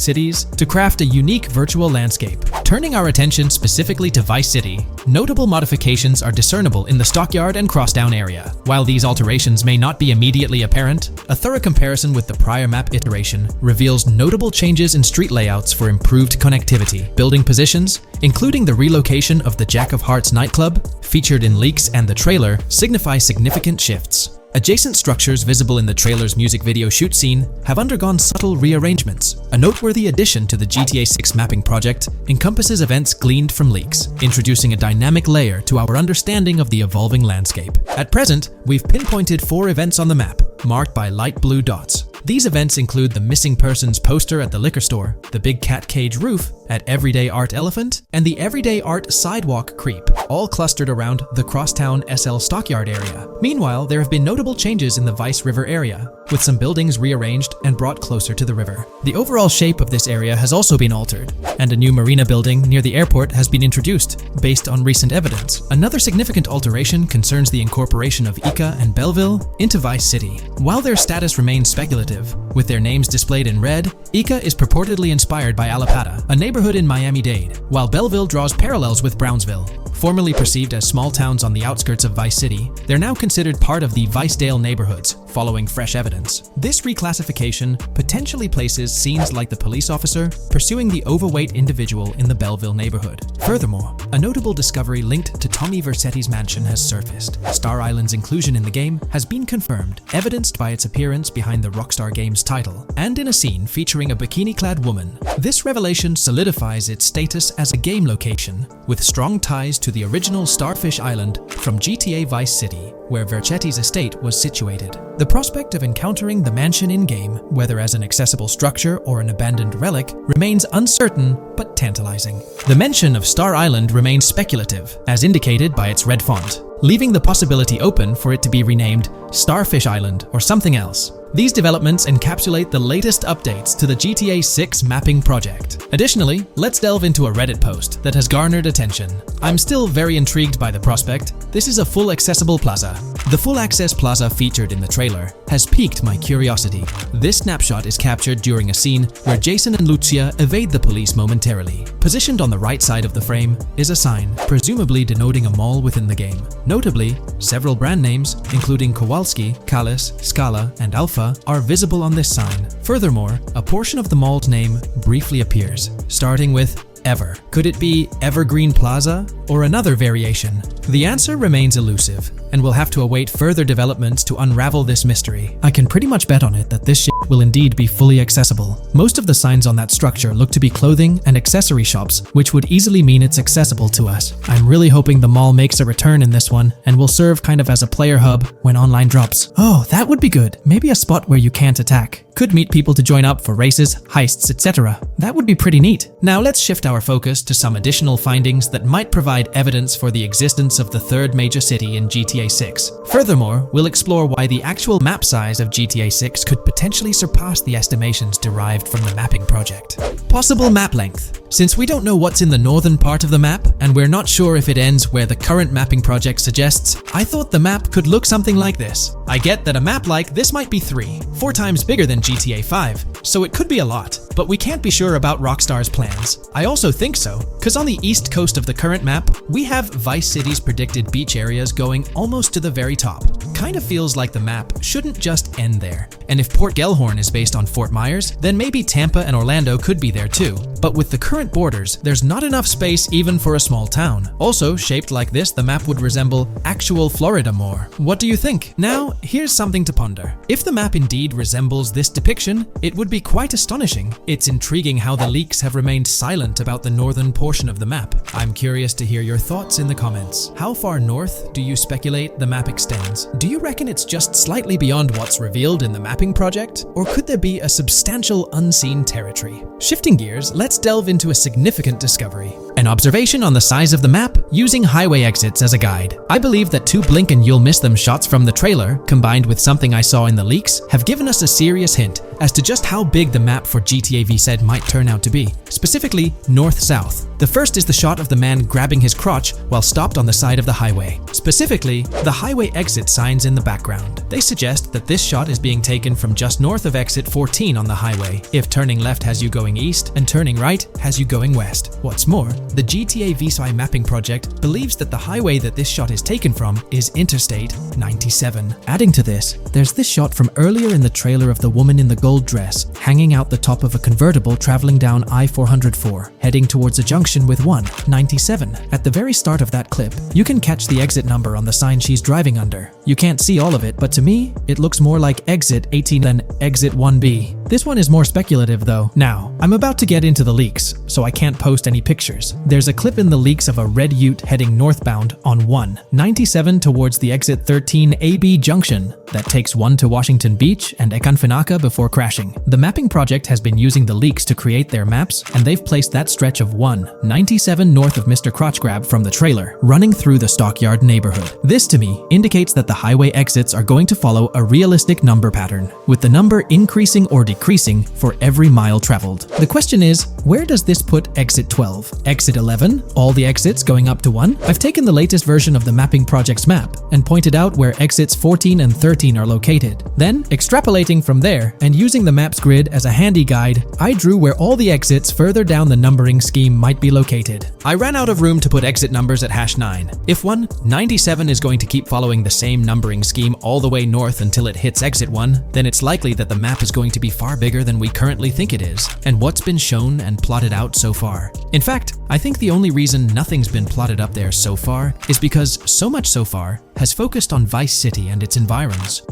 cities to craft a unique virtual landscape. Turning our attention specifically to Vice City, notable modifications are discernible in the Stockyard and Crosstown area. While these alterations may not be immediately apparent, a thorough comparison with the prior map iteration reveals notable changes in street layouts for improved connectivity. Building positions, including the relocation of the Jack of Hearts nightclub, featured in leaks and the trailer, signify significant shifts. Adjacent structures visible in the trailer's music video shoot scene have undergone subtle rearrangements. A noteworthy addition to the GTA 6 mapping project encompasses events gleaned from leaks, introducing a dynamic layer to our understanding of the evolving landscape. At present, we've pinpointed 4 events on the map, marked by light blue dots. These events include the missing persons poster at the liquor store, the big cat cage roof at Everyday Art Elephant, and the Everyday Art Sidewalk Creep, all clustered around the Crosstown SL Stockyard area. Meanwhile, there have been notable changes in the Vice River area, with some buildings rearranged and brought closer to the river. The overall shape of this area has also been altered, and a new marina building near the airport has been introduced, based on recent evidence. Another significant alteration concerns the incorporation of Ica and Belleville into Vice City. While their status remains speculative, with their names displayed in red, Ica is purportedly inspired by Allapattah, a neighborhood in Miami-Dade, while Belleville draws parallels with Brownsville. Formerly perceived as small towns on the outskirts of Vice City, they're now considered part of the Vicedale neighborhoods, following fresh evidence. This reclassification potentially places scenes like the police officer pursuing the overweight individual in the Belleville neighborhood. Furthermore, a notable discovery linked to Tommy Vercetti's mansion has surfaced. Star Island's inclusion in the game has been confirmed, evidenced by its appearance behind the Rockstar Games title, and in a scene featuring a bikini-clad woman. This revelation solidifies its status as a game location, with strong ties to the original Starfish Island from GTA Vice City, where Vercetti's estate was situated. The prospect of encountering the mansion in-game, whether as an accessible structure or an abandoned relic, remains uncertain but tantalizing. The mention of Star Island remains speculative, as indicated by its red font, leaving the possibility open for it to be renamed Starfish Island or something else. These developments encapsulate the latest updates to the GTA 6 mapping project. Additionally, let's delve into a Reddit post that has garnered attention. I'm still very intrigued by the prospect. This is a full accessible plaza. The full access plaza featured in the trailer has piqued my curiosity. This snapshot is captured during a scene where Jason and Lucia evade the police momentarily. Positioned on the right side of the frame is a sign, presumably denoting a mall within the game. Notably, several brand names, including Kowalski, Callis, Scala, and Alpha, are visible on this sign. Furthermore, a portion of the mall's name briefly appears, starting with Ever. Could it be Evergreen Plaza or another variation? The answer remains elusive, and we'll have to await further developments to unravel this mystery. I can pretty much bet on it that this shit will indeed be fully accessible. Most of the signs on that structure look to be clothing and accessory shops, which would easily mean it's accessible to us. I'm really hoping the mall makes a return in this one and will serve kind of as a player hub when online drops. Oh, that would be good. Maybe a spot where you can't attack. Could meet people to join up for races, heists, etc. That would be pretty neat. Now let's shift our focus to some additional findings that might provide evidence for the existence of the third major city in GTA 6. Furthermore, we'll explore why the actual map size of GTA 6 could potentially surpass the estimations derived from the mapping project. Possible map length. Since we don't know what's in the northern part of the map, and we're not sure if it ends where the current mapping project suggests, I thought the map could look something like this. I get that a map like this might be 4 times bigger than GTA 5, so it could be a lot, but we can't be sure about Rockstar's plans. I also think so, cause on the east coast of the current map, we have Vice City's predicted beach areas going almost to the very top. Kind of feels like the map shouldn't just end there. And if Port Gellhorn is based on Fort Myers, then maybe Tampa and Orlando could be there too. But with the current borders, there's not enough space even for a small town. Also, shaped like this, the map would resemble actual Florida more. What do you think? Now, here's something to ponder. If the map indeed resembles this depiction, it would be quite astonishing. It's intriguing how the leaks have remained silent about the northern portion of the map. I'm curious to hear your thoughts in the comments. How far north do you speculate the map extends? Do you reckon it's just slightly beyond what's revealed in the mapping project? Or could there be a substantial unseen territory? Shifting gears, let's delve into a significant discovery. An observation on the size of the map using highway exits as a guide. I believe that 2 blink and you'll miss them shots from the trailer, combined with something I saw in the leaks, have given us a serious hint as to just how big the map for GTA VZ might turn out to be. Specifically, north-south. The first is the shot of the man grabbing his crotch while stopped on the side of the highway. Specifically, the highway exit signs in the background. They suggest that this shot is being taken from just north of exit 14 on the highway, if turning left has you going east and turning right has you going west. What's more, the GTA VZ mapping project believes that the highway that this shot is taken from is Interstate 97. Adding to this, there's this shot from earlier in the trailer of the woman in the gold dress hanging out the top of a convertible traveling down I-404, heading towards a junction with 197. At the very start of that clip, you can catch the exit number on the sign she's driving under. You can't see all of it, but to me, it looks more like exit 18 than exit 1B. This one is more speculative though. Now, I'm about to get into the leaks, so I can't post any pictures. There's a clip in the leaks of a red ute heading northbound on 197 towards the exit 13 AB junction that takes 1 to Washington Beach and Ekanfinaka before crashing. The mapping project has been using the leaks to create their maps, and they've placed that stretch of 197 north of Mr. Crotch Grab from the trailer, running through the Stockyard neighborhood. This to me indicates that the highway exits are going to follow a realistic number pattern, with the number increasing or decreasing for every mile traveled. The question is, where does this put exit 12? Exit 11? All the exits going up to 1? I've taken the latest version of the mapping project's map and pointed out where exits 14 and 13 are located. Then, extrapolating from there and using the map's grid as a handy guide, I drew where all the exits further down the numbering scheme might be located. I ran out of room to put exit numbers at #9. If 197 is going to keep following the same numbering scheme all the way north until it hits exit 1, then it's likely that the map is going to be far bigger than we currently think it is, and what's been shown and plotted out so far. In fact, I think the only reason nothing's been plotted up there so far is because so much so far has focused on Vice City and its environs.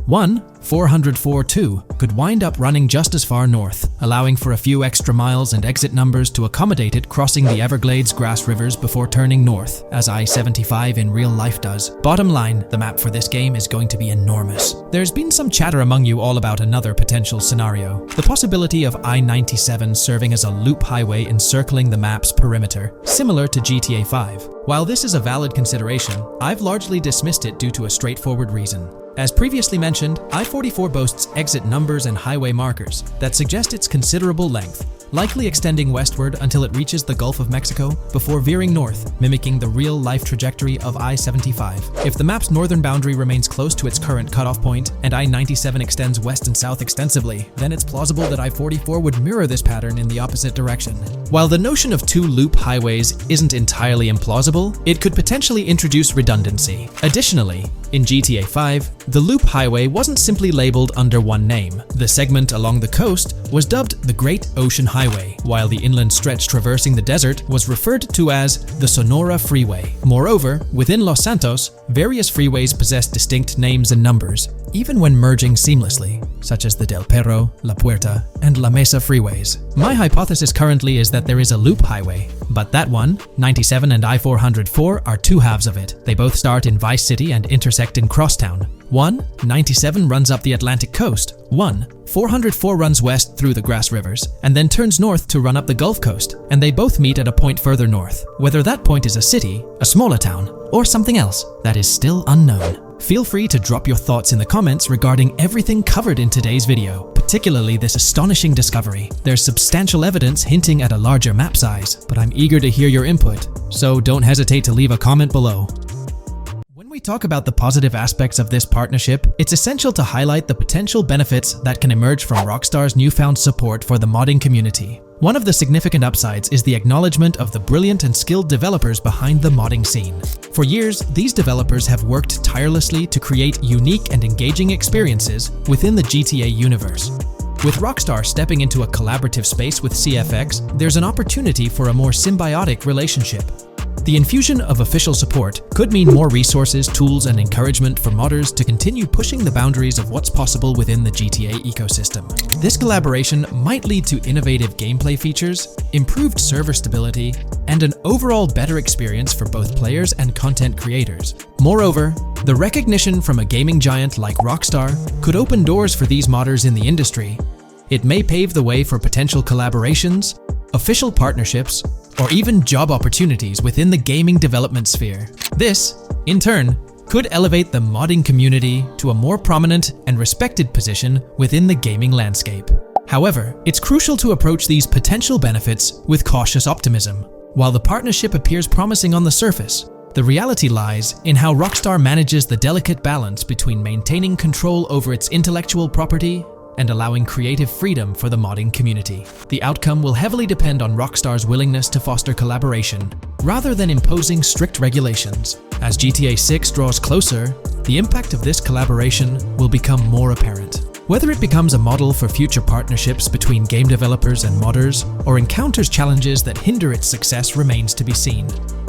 404-2 could wind up running just as far north, allowing for a few extra miles and exit numbers to accommodate it crossing the Everglades grass rivers before turning north, as I-75 in real life does. Bottom line, the map for this game is going to be enormous. There's been some chatter among you all about another potential scenario, the possibility of I-97 serving as a loop highway encircling the map's perimeter, similar to GTA 5. While this is a valid consideration, I've largely dismissed it due to a straightforward reason. As previously mentioned, I-44 boasts exit numbers and highway markers that suggest its considerable length, likely extending westward until it reaches the Gulf of Mexico before veering north, mimicking the real-life trajectory of I-75. If the map's northern boundary remains close to its current cutoff point, and I-97 extends west and south extensively, then it's plausible that I-44 would mirror this pattern in the opposite direction. While the notion of 2 loop highways isn't entirely implausible, it could potentially introduce redundancy. Additionally, in GTA 5, the loop highway wasn't simply labeled under one name. The segment along the coast was dubbed the Great Ocean Highway, while the inland stretch traversing the desert was referred to as the Sonora Freeway. Moreover, within Los Santos, various freeways possess distinct names and numbers, even when merging seamlessly, such as the Del Perro, La Puerta, and La Mesa freeways. My hypothesis currently is that there is a loop highway, but that one, 97 and I-404, are 2 halves of it. They both start in Vice City and intersect in Crosstown. 197 runs up the Atlantic coast. 404 runs west through the Grass Rivers, and then turns north to run up the Gulf Coast, and they both meet at a point further north. Whether that point is a city, a smaller town, or something else, that is still unknown. Feel free to drop your thoughts in the comments regarding everything covered in today's video, particularly this astonishing discovery. There's substantial evidence hinting at a larger map size, but I'm eager to hear your input, so don't hesitate to leave a comment below. When we talk about the positive aspects of this partnership, it's essential to highlight the potential benefits that can emerge from Rockstar's newfound support for the modding community. One of the significant upsides is the acknowledgement of the brilliant and skilled developers behind the modding scene. For years, these developers have worked tirelessly to create unique and engaging experiences within the GTA universe. With Rockstar stepping into a collaborative space with CFX, there's an opportunity for a more symbiotic relationship. The infusion of official support could mean more resources, tools, and encouragement for modders to continue pushing the boundaries of what's possible within the GTA ecosystem. This collaboration might lead to innovative gameplay features, improved server stability, and an overall better experience for both players and content creators. Moreover, the recognition from a gaming giant like Rockstar could open doors for these modders in the industry. It may pave the way for potential collaborations, official partnerships, or even job opportunities within the gaming development sphere. This, in turn, could elevate the modding community to a more prominent and respected position within the gaming landscape. However, it's crucial to approach these potential benefits with cautious optimism. While the partnership appears promising on the surface, the reality lies in how Rockstar manages the delicate balance between maintaining control over its intellectual property and allowing creative freedom for the modding community. The outcome will heavily depend on Rockstar's willingness to foster collaboration, rather than imposing strict regulations. As GTA 6 draws closer, the impact of this collaboration will become more apparent. Whether it becomes a model for future partnerships between game developers and modders, or encounters challenges that hinder its success remains to be seen.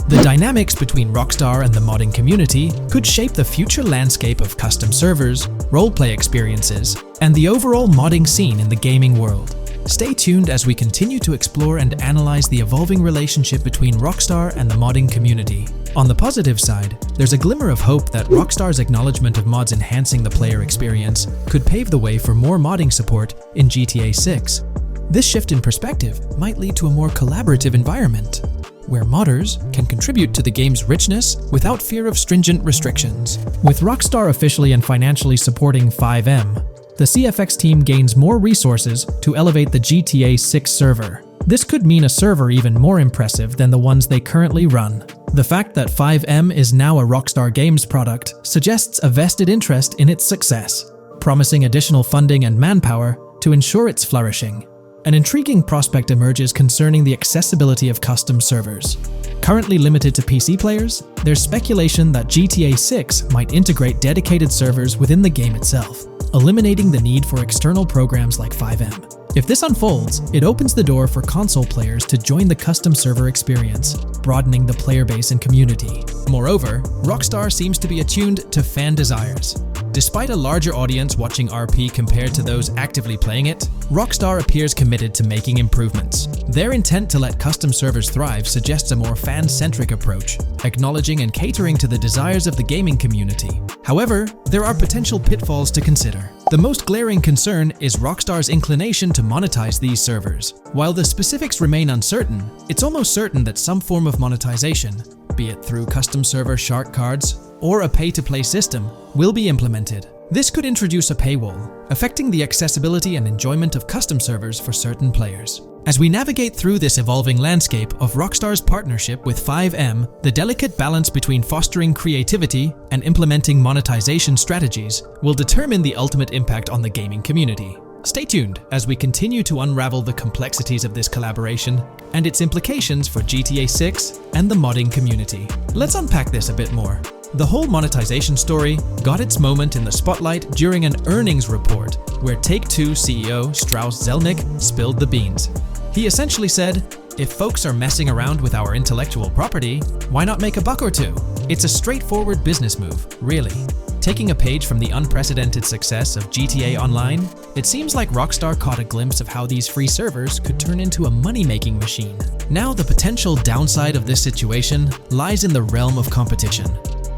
The dynamics between Rockstar and the modding community could shape the future landscape of custom servers, roleplay experiences, and the overall modding scene in the gaming world. Stay tuned as we continue to explore and analyze the evolving relationship between Rockstar and the modding community. On the positive side, there's a glimmer of hope that Rockstar's acknowledgement of mods enhancing the player experience could pave the way for more modding support in GTA 6. This shift in perspective might lead to a more collaborative environment, where modders can contribute to the game's richness without fear of stringent restrictions. With Rockstar officially and financially supporting FiveM, the CFX team gains more resources to elevate the GTA 6 server. This could mean a server even more impressive than the ones they currently run. The fact that FiveM is now a Rockstar Games product suggests a vested interest in its success, promising additional funding and manpower to ensure its flourishing. An intriguing prospect emerges concerning the accessibility of custom servers. Currently limited to PC players, there's speculation that GTA 6 might integrate dedicated servers within the game itself, eliminating the need for external programs like FiveM. If this unfolds, it opens the door for console players to join the custom server experience, broadening the player base and community. Moreover, Rockstar seems to be attuned to fan desires. Despite a larger audience watching RP compared to those actively playing it, Rockstar appears committed to making improvements. Their intent to let custom servers thrive suggests a more fan-centric approach, acknowledging and catering to the desires of the gaming community. However, there are potential pitfalls to consider. The most glaring concern is Rockstar's inclination to monetize these servers. While the specifics remain uncertain, it's almost certain that some form of monetization, be it through custom server shark cards or a pay-to-play system, will be implemented. This could introduce a paywall, affecting the accessibility and enjoyment of custom servers for certain players. As we navigate through this evolving landscape of Rockstar's partnership with FiveM, the delicate balance between fostering creativity and implementing monetization strategies will determine the ultimate impact on the gaming community. Stay tuned as we continue to unravel the complexities of this collaboration and its implications for GTA 6 and the modding community. Let's unpack this a bit more. The whole monetization story got its moment in the spotlight during an earnings report where Take-Two CEO Strauss Zelnick spilled the beans. He essentially said, "If folks are messing around with our intellectual property, why not make a buck or two? It's a straightforward business move, really." Taking a page from the unprecedented success of GTA Online, it seems like Rockstar caught a glimpse of how these free servers could turn into a money-making machine. Now the potential downside of this situation lies in the realm of competition.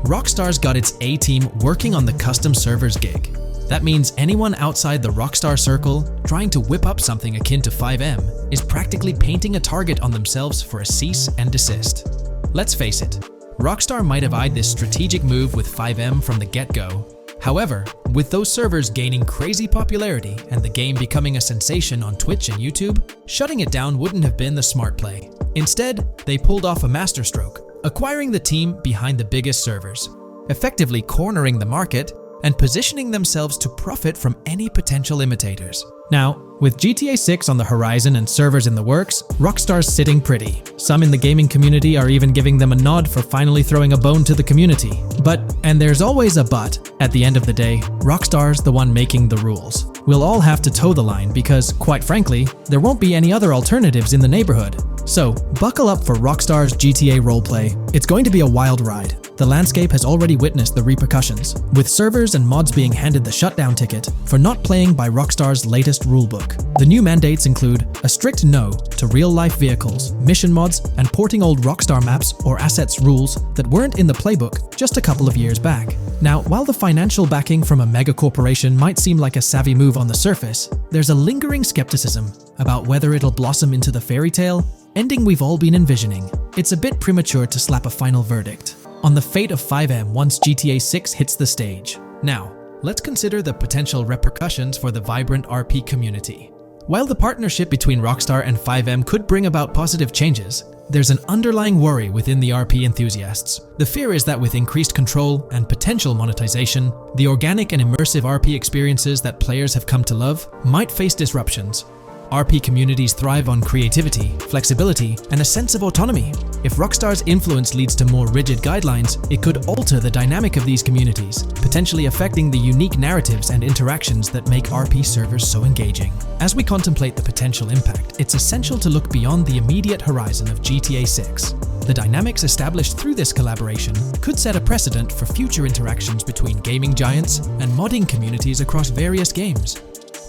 Rockstar's got its A-team working on the custom servers gig. That means anyone outside the Rockstar circle trying to whip up something akin to FiveM is practically painting a target on themselves for a cease and desist. Let's face it, Rockstar might have eyed this strategic move with FiveM from the get-go. However, with those servers gaining crazy popularity and the game becoming a sensation on Twitch and YouTube, shutting it down wouldn't have been the smart play. Instead, they pulled off a masterstroke, acquiring the team behind the biggest servers, effectively cornering the market and positioning themselves to profit from any potential imitators. Now, with GTA 6 on the horizon and servers in the works, Rockstar's sitting pretty. Some in the gaming community are even giving them a nod for finally throwing a bone to the community. But, and there's always a but, at the end of the day, Rockstar's the one making the rules. We'll all have to toe the line because, quite frankly, there won't be any other alternatives in the neighborhood. So, buckle up for Rockstar's GTA roleplay. It's going to be a wild ride. The landscape has already witnessed the repercussions, with servers and mods being handed the shutdown ticket for not playing by Rockstar's latest rulebook. The new mandates include a strict no to real-life vehicles, mission mods, and porting old Rockstar maps or assets rules that weren't in the playbook just a couple of years back. Now, while the financial backing from a mega corporation might seem like a savvy move on the surface, there's a lingering skepticism about whether it'll blossom into the fairy tale ending we've all been envisioning. It's a bit premature to slap a final verdict on the fate of FiveM once GTA 6 hits the stage. Now, let's consider the potential repercussions for the vibrant RP community. While the partnership between Rockstar and FiveM could bring about positive changes, there's an underlying worry within the RP enthusiasts. The fear is that with increased control and potential monetization, the organic and immersive RP experiences that players have come to love might face disruptions. RP communities thrive on creativity, flexibility, and a sense of autonomy. If Rockstar's influence leads to more rigid guidelines, it could alter the dynamic of these communities, potentially affecting the unique narratives and interactions that make RP servers so engaging. As we contemplate the potential impact, it's essential to look beyond the immediate horizon of GTA 6. The dynamics established through this collaboration could set a precedent for future interactions between gaming giants and modding communities across various games.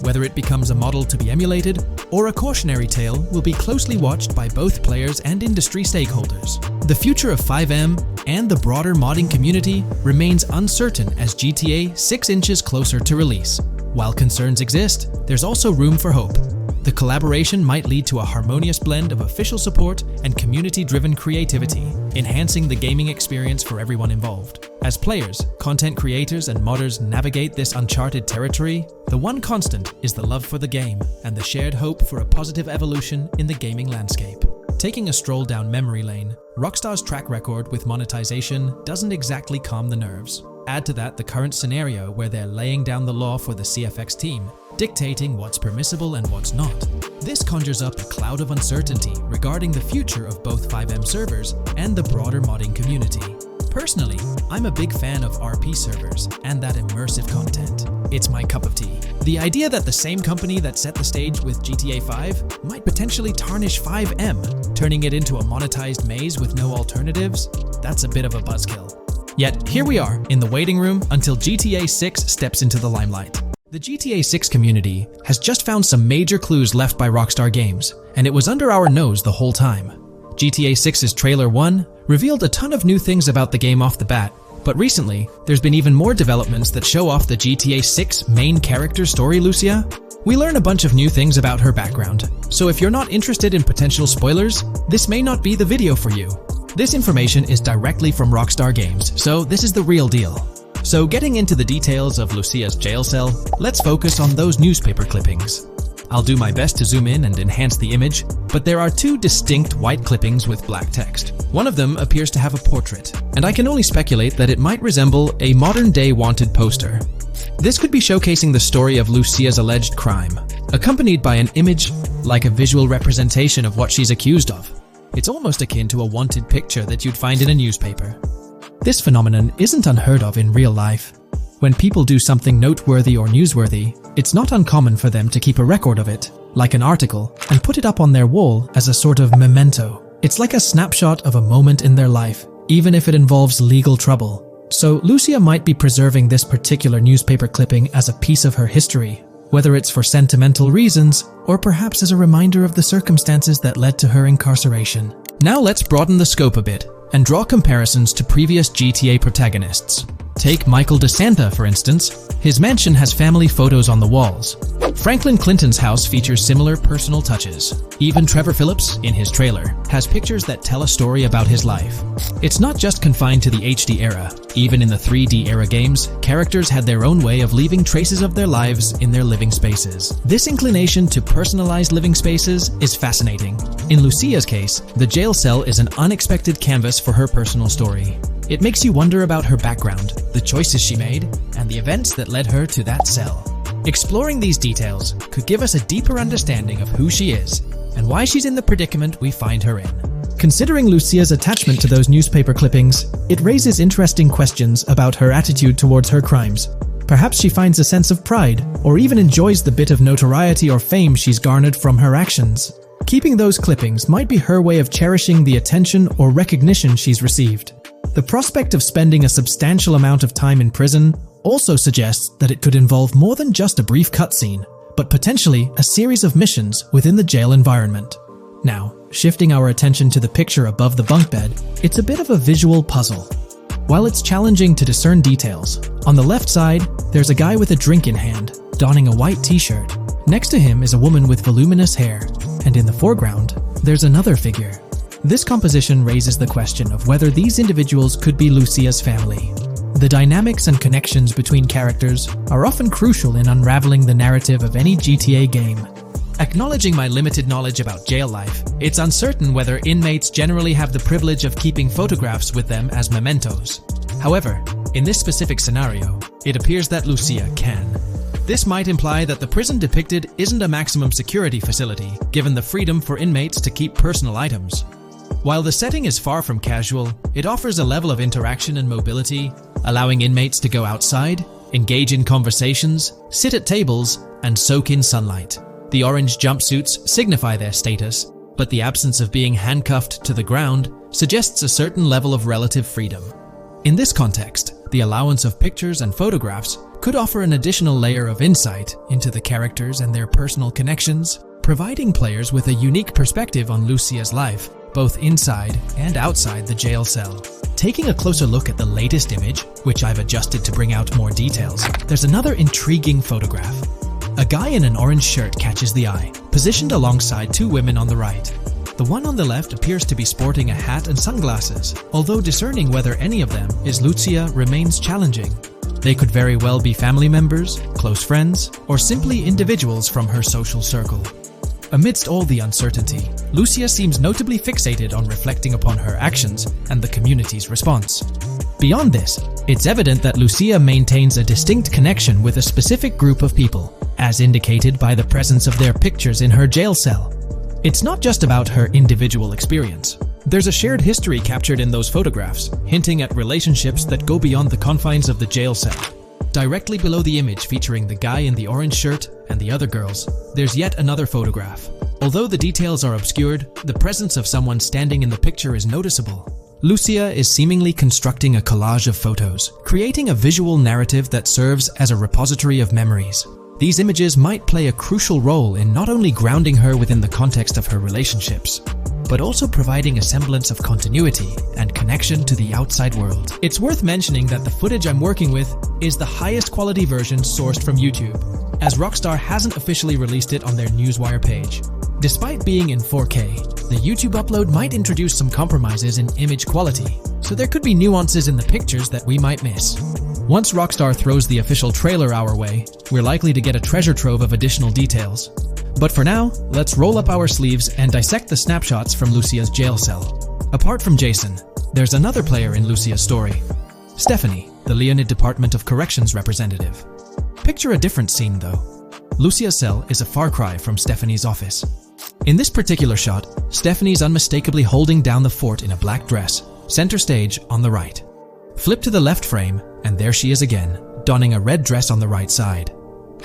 Whether it becomes a model to be emulated or a cautionary tale will be closely watched by both players and industry stakeholders. The future of FiveM and the broader modding community remains uncertain as GTA 6 inches closer to release. While concerns exist, there's also room for hope. The collaboration might lead to a harmonious blend of official support and community-driven creativity, enhancing the gaming experience for everyone involved. As players, content creators, and modders navigate this uncharted territory, the one constant is the love for the game and the shared hope for a positive evolution in the gaming landscape. Taking a stroll down memory lane, Rockstar's track record with monetization doesn't exactly calm the nerves. Add to that the current scenario where they're laying down the law for the CFX team, dictating what's permissible and what's not. This conjures up a cloud of uncertainty regarding the future of both FiveM servers and the broader modding community. Personally, I'm a big fan of RP servers and that immersive content. It's my cup of tea. The idea that the same company that set the stage with GTA 5 might potentially tarnish FiveM, turning it into a monetized maze with no alternatives, that's a bit of a buzzkill. Yet, here we are, in the waiting room until GTA 6 steps into the limelight. The GTA 6 community has just found some major clues left by Rockstar Games, and it was under our nose the whole time. GTA 6's Trailer 1 revealed a ton of new things about the game off the bat, but recently, there's been even more developments that show off the GTA 6 main character story, Lucia. We learn a bunch of new things about her background, so if you're not interested in potential spoilers, this may not be the video for you. This information is directly from Rockstar Games, so this is the real deal. So getting into the details of Lucia's jail cell, let's focus on those newspaper clippings. I'll do my best to zoom in and enhance the image, but there are two distinct white clippings with black text. One of them appears to have a portrait, and I can only speculate that it might resemble a modern-day wanted poster. This could be showcasing the story of Lucia's alleged crime, accompanied by an image like a visual representation of what she's accused of. It's almost akin to a wanted picture that you'd find in a newspaper. This phenomenon isn't unheard of in real life. When people do something noteworthy or newsworthy, it's not uncommon for them to keep a record of it, like an article, and put it up on their wall as a sort of memento. It's like a snapshot of a moment in their life, even if it involves legal trouble. So Lucia might be preserving this particular newspaper clipping as a piece of her history, whether it's for sentimental reasons or perhaps as a reminder of the circumstances that led to her incarceration. Now let's broaden the scope a bit and draw comparisons to previous GTA protagonists. Take Michael DeSanta, for instance. His mansion has family photos on the walls. Franklin Clinton's house features similar personal touches. Even Trevor Phillips, in his trailer, has pictures that tell a story about his life. It's not just confined to the HD era. Even in the 3D era games, characters had their own way of leaving traces of their lives in their living spaces. This inclination to personalized living spaces is fascinating. In Lucia's case, the jail cell is an unexpected canvas for her personal story. It makes you wonder about her background, the choices she made, and the events that led her to that cell. Exploring these details could give us a deeper understanding of who she is and why she's in the predicament we find her in. Considering Lucia's attachment to those newspaper clippings, it raises interesting questions about her attitude towards her crimes. Perhaps she finds a sense of pride, or even enjoys the bit of notoriety or fame she's garnered from her actions. Keeping those clippings might be her way of cherishing the attention or recognition she's received. The prospect of spending a substantial amount of time in prison also suggests that it could involve more than just a brief cutscene, but potentially a series of missions within the jail environment. Now, shifting our attention to the picture above the bunk bed, it's a bit of a visual puzzle. While it's challenging to discern details, on the left side, there's a guy with a drink in hand, donning a white t-shirt. Next to him is a woman with voluminous hair, and in the foreground, there's another figure. This composition raises the question of whether these individuals could be Lucia's family. The dynamics and connections between characters are often crucial in unraveling the narrative of any GTA game. Acknowledging my limited knowledge about jail life, it's uncertain whether inmates generally have the privilege of keeping photographs with them as mementos. However, in this specific scenario, it appears that Lucia can. This might imply that the prison depicted isn't a maximum security facility, given the freedom for inmates to keep personal items. While the setting is far from casual, it offers a level of interaction and mobility, allowing inmates to go outside, engage in conversations, sit at tables, and soak in sunlight. The orange jumpsuits signify their status, but the absence of being handcuffed to the ground suggests a certain level of relative freedom. In this context, the allowance of pictures and photographs could offer an additional layer of insight into the characters and their personal connections, providing players with a unique perspective on Lucia's life, both inside and outside the jail cell. Taking a closer look at the latest image, which I've adjusted to bring out more details, there's another intriguing photograph. A guy in an orange shirt catches the eye, positioned alongside two women on the right. The one on the left appears to be sporting a hat and sunglasses, although discerning whether any of them is Lucia remains challenging. They could very well be family members, close friends, or simply individuals from her social circle. Amidst all the uncertainty, Lucia seems notably fixated on reflecting upon her actions and the community's response. Beyond this, it's evident that Lucia maintains a distinct connection with a specific group of people, as indicated by the presence of their pictures in her jail cell. It's not just about her individual experience. There's a shared history captured in those photographs, hinting at relationships that go beyond the confines of the jail cell. Directly below the image featuring the guy in the orange shirt and the other girls, there's yet another photograph. Although the details are obscured, the presence of someone standing in the picture is noticeable. Lucia is seemingly constructing a collage of photos, creating a visual narrative that serves as a repository of memories. These images might play a crucial role in not only grounding her within the context of her relationships, but also providing a semblance of continuity and connection to the outside world. It's worth mentioning that the footage I'm working with is the highest quality version sourced from YouTube, as Rockstar hasn't officially released it on their Newswire page. Despite being in 4K, the YouTube upload might introduce some compromises in image quality, so there could be nuances in the pictures that we might miss. Once Rockstar throws the official trailer our way, we're likely to get a treasure trove of additional details. But for now, let's roll up our sleeves and dissect the snapshots from Lucia's jail cell. Apart from Jason, there's another player in Lucia's story, Stephanie, the Leonid Department of Corrections representative. Picture a different scene though. Lucia's cell is a far cry from Stephanie's office. In this particular shot, Stephanie's unmistakably holding down the fort in a black dress, center stage on the right. Flip to the left frame, and there she is again, donning a red dress on the right side.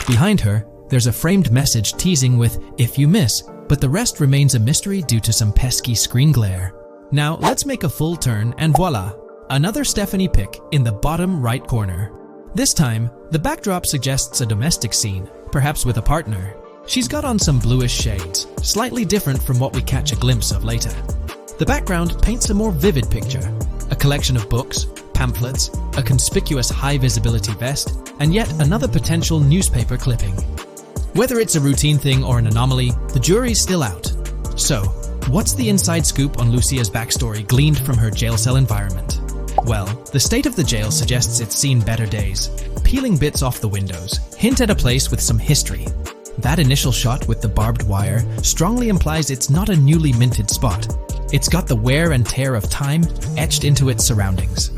Behind her, there's a framed message teasing with "if you miss," but the rest remains a mystery due to some pesky screen glare. Now let's make a full turn and voila, another Stephanie pic in the bottom right corner. This time, the backdrop suggests a domestic scene, perhaps with a partner. She's got on some bluish shades, slightly different from what we catch a glimpse of later. The background paints a more vivid picture, a collection of books, pamphlets, a conspicuous high-visibility vest, and yet another potential newspaper clipping. Whether it's a routine thing or an anomaly, the jury's still out. So, what's the inside scoop on Lucia's backstory gleaned from her jail cell environment? Well, the state of the jail suggests it's seen better days. Peeling bits off the windows hint at a place with some history. That initial shot with the barbed wire strongly implies it's not a newly minted spot. It's got the wear and tear of time etched into its surroundings.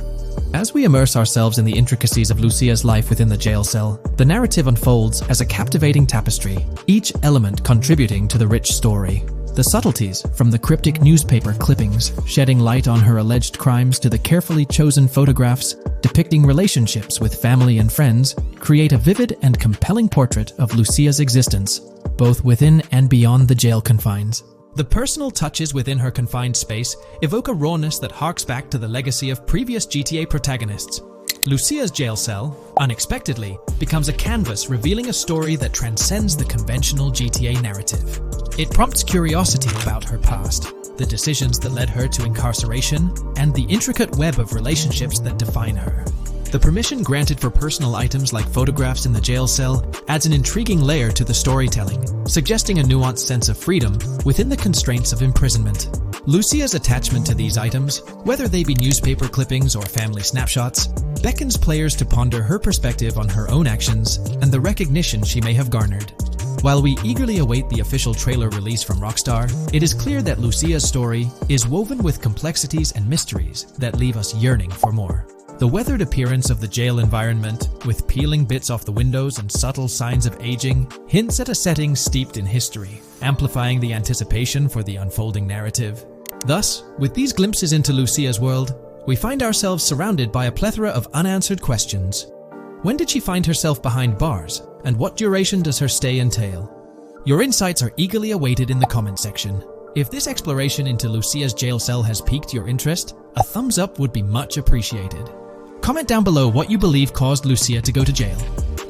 As we immerse ourselves in the intricacies of Lucia's life within the jail cell, the narrative unfolds as a captivating tapestry, each element contributing to the rich story. The subtleties, from the cryptic newspaper clippings shedding light on her alleged crimes to the carefully chosen photographs depicting relationships with family and friends, create a vivid and compelling portrait of Lucia's existence, both within and beyond the jail confines. The personal touches within her confined space evoke a rawness that harks back to the legacy of previous GTA protagonists. Lucia's jail cell, unexpectedly, becomes a canvas revealing a story that transcends the conventional GTA narrative. It prompts curiosity about her past, the decisions that led her to incarceration, and the intricate web of relationships that define her. The permission granted for personal items like photographs in the jail cell adds an intriguing layer to the storytelling, suggesting a nuanced sense of freedom within the constraints of imprisonment. Lucia's attachment to these items, whether they be newspaper clippings or family snapshots, beckons players to ponder her perspective on her own actions and the recognition she may have garnered. While we eagerly await the official trailer release from Rockstar, it is clear that Lucia's story is woven with complexities and mysteries that leave us yearning for more. The weathered appearance of the jail environment, with peeling bits off the windows and subtle signs of aging, hints at a setting steeped in history, amplifying the anticipation for the unfolding narrative. Thus, with these glimpses into Lucia's world, we find ourselves surrounded by a plethora of unanswered questions. When did she find herself behind bars, and what duration does her stay entail? Your insights are eagerly awaited in the comment section. If this exploration into Lucia's jail cell has piqued your interest, a thumbs up would be much appreciated. Comment down below what you believe caused Lucia to go to jail.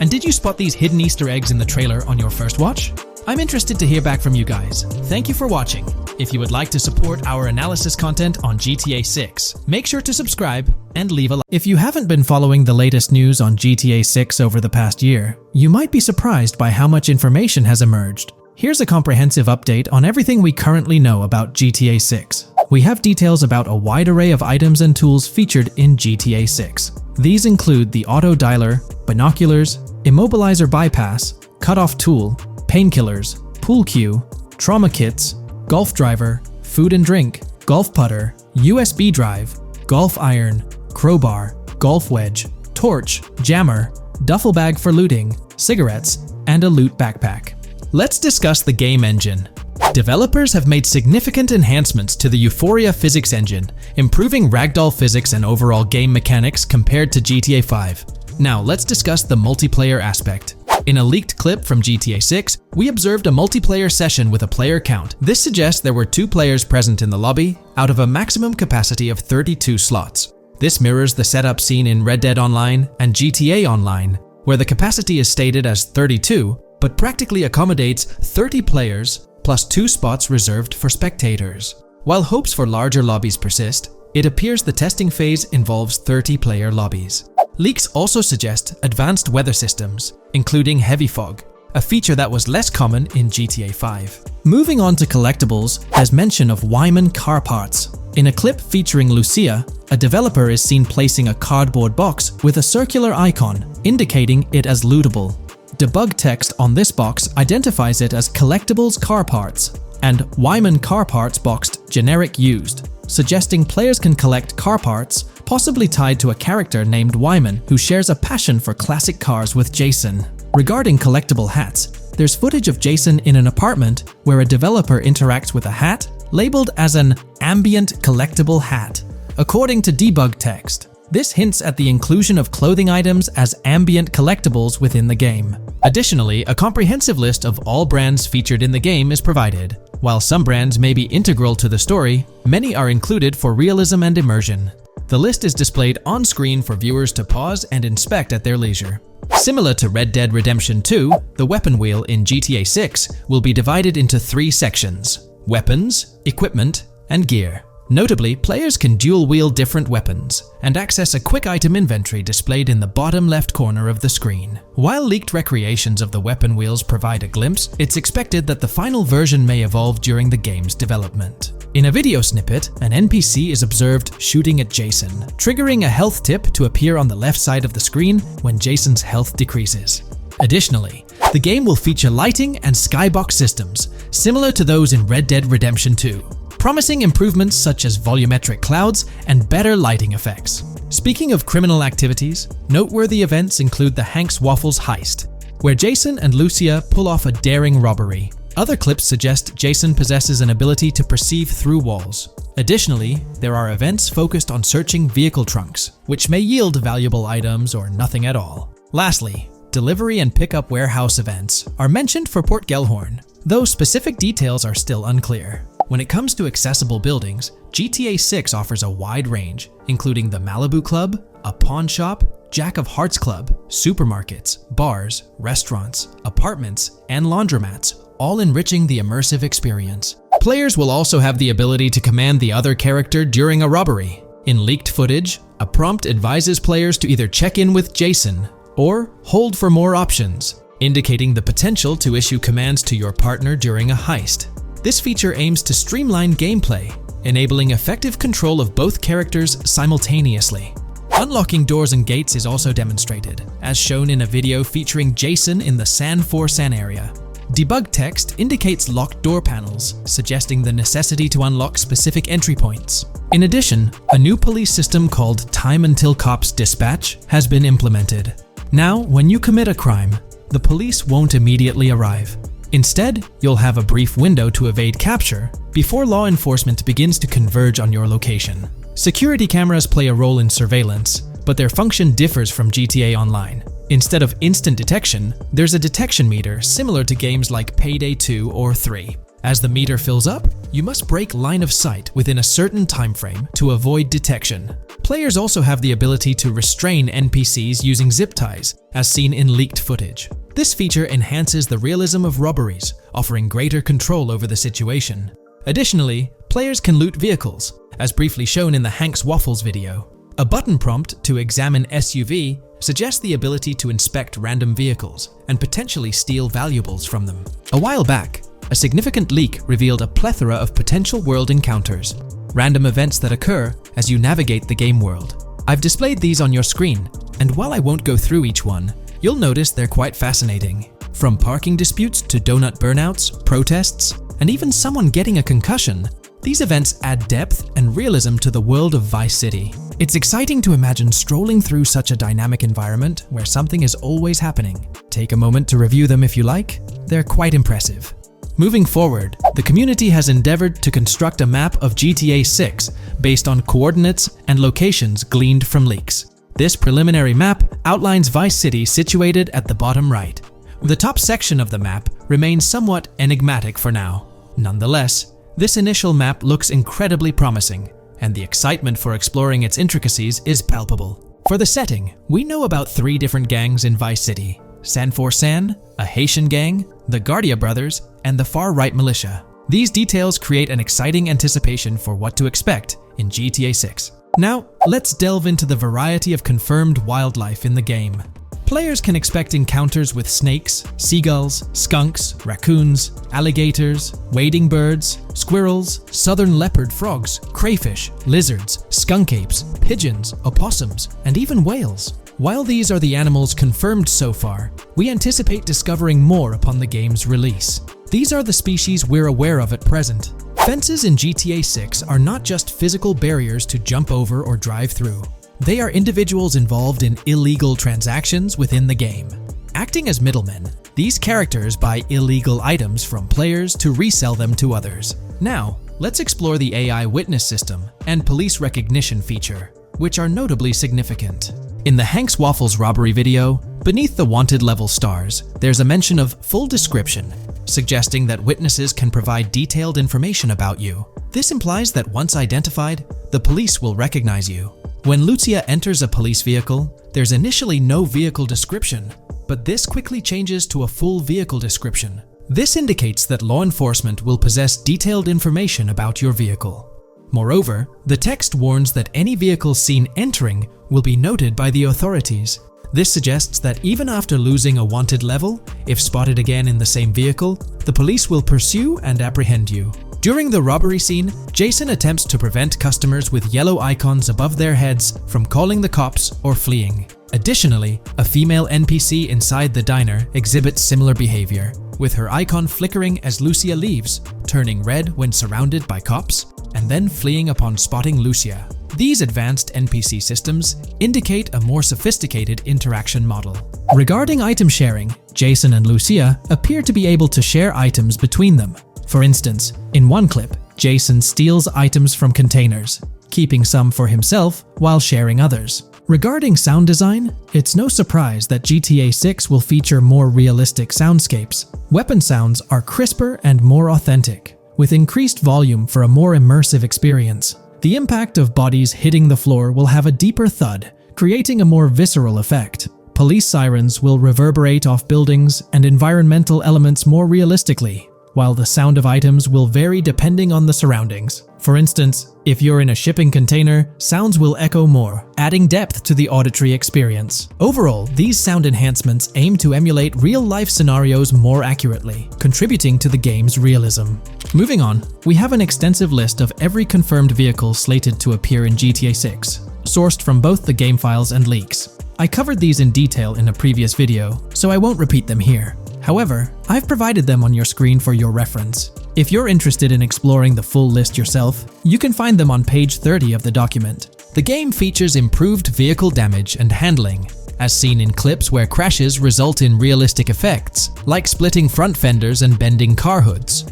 And did you spot these hidden Easter eggs in the trailer on your first watch? I'm interested to hear back from you guys. Thank you for watching. If you would like to support our analysis content on GTA 6, make sure to subscribe and leave a like. If you haven't been following the latest news on GTA 6 over the past year, you might be surprised by how much information has emerged. Here's a comprehensive update on everything we currently know about GTA 6. We have details about a wide array of items and tools featured in GTA 6. These include the auto dialer, binoculars, immobilizer bypass, cutoff tool, painkillers, pool cue, trauma kits, golf driver, food and drink, golf putter, USB drive, golf iron, crowbar, golf wedge, torch, jammer, duffel bag for looting, cigarettes, and a loot backpack. Let's discuss the game engine. Developers have made significant enhancements to the Euphoria physics engine, improving ragdoll physics and overall game mechanics compared to GTA 5. Now let's discuss the multiplayer aspect. In a leaked clip from GTA 6, we observed a multiplayer session with a player count. This suggests there were 2 players present in the lobby, out of a maximum capacity of 32 slots. This mirrors the setup seen in Red Dead Online and GTA Online, where the capacity is stated as 32, but practically accommodates 30 players plus 2 spots reserved for spectators. While hopes for larger lobbies persist, it appears the testing phase involves 30-player lobbies. Leaks also suggest advanced weather systems, including heavy fog, a feature that was less common in GTA 5. Moving on to collectibles, there's mention of Wyman car parts. In a clip featuring Lucia, a developer is seen placing a cardboard box with a circular icon, indicating it as lootable. Debug text on this box identifies it as collectibles car parts, and Wyman car parts boxed generic used, suggesting players can collect car parts, possibly tied to a character named Wyman who shares a passion for classic cars with Jason. Regarding collectible hats, there's footage of Jason in an apartment where a developer interacts with a hat labeled as an ambient collectible hat. According to debug text, this hints at the inclusion of clothing items as ambient collectibles within the game. Additionally, a comprehensive list of all brands featured in the game is provided. While some brands may be integral to the story, many are included for realism and immersion. The list is displayed on screen for viewers to pause and inspect at their leisure. Similar to Red Dead Redemption 2, the weapon wheel in GTA 6 will be divided into 3 sections: weapons, equipment, and gear. Notably, players can dual-wield different weapons and access a quick item inventory displayed in the bottom left corner of the screen. While leaked recreations of the weapon wheels provide a glimpse, it's expected that the final version may evolve during the game's development. In a video snippet, an NPC is observed shooting at Jason, triggering a health tip to appear on the left side of the screen when Jason's health decreases. Additionally, the game will feature lighting and skybox systems, similar to those in Red Dead Redemption 2. Promising improvements such as volumetric clouds and better lighting effects. Speaking of criminal activities, noteworthy events include the Hank's Waffles heist, where Jason and Lucia pull off a daring robbery. Other clips suggest Jason possesses an ability to perceive through walls. Additionally, there are events focused on searching vehicle trunks, which may yield valuable items or nothing at all. Lastly, delivery and pickup warehouse events are mentioned for Port Gellhorn, though specific details are still unclear. When it comes to accessible buildings, GTA 6 offers a wide range, including the Malibu Club, a pawn shop, Jack of Hearts Club, supermarkets, bars, restaurants, apartments, and laundromats, all enriching the immersive experience. Players will also have the ability to command the other character during a robbery. In leaked footage, a prompt advises players to either check in with Jason or hold for more options, indicating the potential to issue commands to your partner during a heist. This feature aims to streamline gameplay, enabling effective control of both characters simultaneously. Unlocking doors and gates is also demonstrated, as shown in a video featuring Jason in the San Forsan area. Debug text indicates locked door panels, suggesting the necessity to unlock specific entry points. In addition, a new police system called Time Until Cops Dispatch has been implemented. Now, when you commit a crime, the police won't immediately arrive. Instead, you'll have a brief window to evade capture before law enforcement begins to converge on your location. Security cameras play a role in surveillance, but their function differs from GTA Online. Instead of instant detection, there's a detection meter similar to games like Payday 2 or 3. As the meter fills up, you must break line of sight within a certain time frame to avoid detection. Players also have the ability to restrain NPCs using zip ties, as seen in leaked footage. This feature enhances the realism of robberies, offering greater control over the situation. Additionally, players can loot vehicles, as briefly shown in the Hank's Waffles video. A button prompt to examine SUV suggests the ability to inspect random vehicles and potentially steal valuables from them. A while back, a significant leak revealed a plethora of potential world encounters, random events that occur as you navigate the game world. I've displayed these on your screen, and while I won't go through each one, you'll notice they're quite fascinating. From parking disputes to donut burnouts, protests, and even someone getting a concussion, these events add depth and realism to the world of Vice City. It's exciting to imagine strolling through such a dynamic environment where something is always happening. Take a moment to review them if you like. They're quite impressive. Moving forward, the community has endeavored to construct a map of GTA 6 based on coordinates and locations gleaned from leaks. This preliminary map outlines Vice City situated at the bottom right. The top section of the map remains somewhat enigmatic for now. Nonetheless, this initial map looks incredibly promising, and the excitement for exploring its intricacies is palpable. For the setting, we know about 3 different gangs in Vice City: San Forsan, a Haitian gang, the Guardia Brothers, and the far-right militia. These details create an exciting anticipation for what to expect in GTA 6. Now, let's delve into the variety of confirmed wildlife in the game. Players can expect encounters with snakes, seagulls, skunks, raccoons, alligators, wading birds, squirrels, southern leopard frogs, crayfish, lizards, skunk apes, pigeons, opossums, and even whales. While these are the animals confirmed so far, we anticipate discovering more upon the game's release. These are the species we're aware of at present. Fences in GTA 6 are not just physical barriers to jump over or drive through. They are individuals involved in illegal transactions within the game. Acting as middlemen, these characters buy illegal items from players to resell them to others. Now, let's explore the AI witness system and police recognition feature, which are notably significant. In the Hank's Waffles robbery video, beneath the wanted level stars, there's a mention of full description, suggesting that witnesses can provide detailed information about you. This implies that once identified, the police will recognize you. When Lucia enters a police vehicle, there's initially no vehicle description, but this quickly changes to a full vehicle description. This indicates that law enforcement will possess detailed information about your vehicle. Moreover, the text warns that any vehicle seen entering will be noted by the authorities. This suggests that even after losing a wanted level, if spotted again in the same vehicle, the police will pursue and apprehend you. During the robbery scene, Jason attempts to prevent customers with yellow icons above their heads from calling the cops or fleeing. Additionally, a female NPC inside the diner exhibits similar behavior, with her icon flickering as Lucia leaves, turning red when surrounded by cops, and then fleeing upon spotting Lucia. These advanced NPC systems indicate a more sophisticated interaction model. Regarding item sharing, Jason and Lucia appear to be able to share items between them. For instance, in one clip, Jason steals items from containers, keeping some for himself while sharing others. Regarding sound design, it's no surprise that GTA 6 will feature more realistic soundscapes. Weapon sounds are crisper and more authentic, with increased volume for a more immersive experience. The impact of bodies hitting the floor will have a deeper thud, creating a more visceral effect. Police sirens will reverberate off buildings and environmental elements more realistically, while the sound of items will vary depending on the surroundings. For instance, if you're in a shipping container, sounds will echo more, adding depth to the auditory experience. Overall, these sound enhancements aim to emulate real-life scenarios more accurately, contributing to the game's realism. Moving on, we have an extensive list of every confirmed vehicle slated to appear in GTA 6, sourced from both the game files and leaks. I covered these in detail in a previous video, so I won't repeat them here. However, I've provided them on your screen for your reference. If you're interested in exploring the full list yourself, you can find them on page 30 of the document. The game features improved vehicle damage and handling, as seen in clips where crashes result in realistic effects, like splitting front fenders and bending car hoods.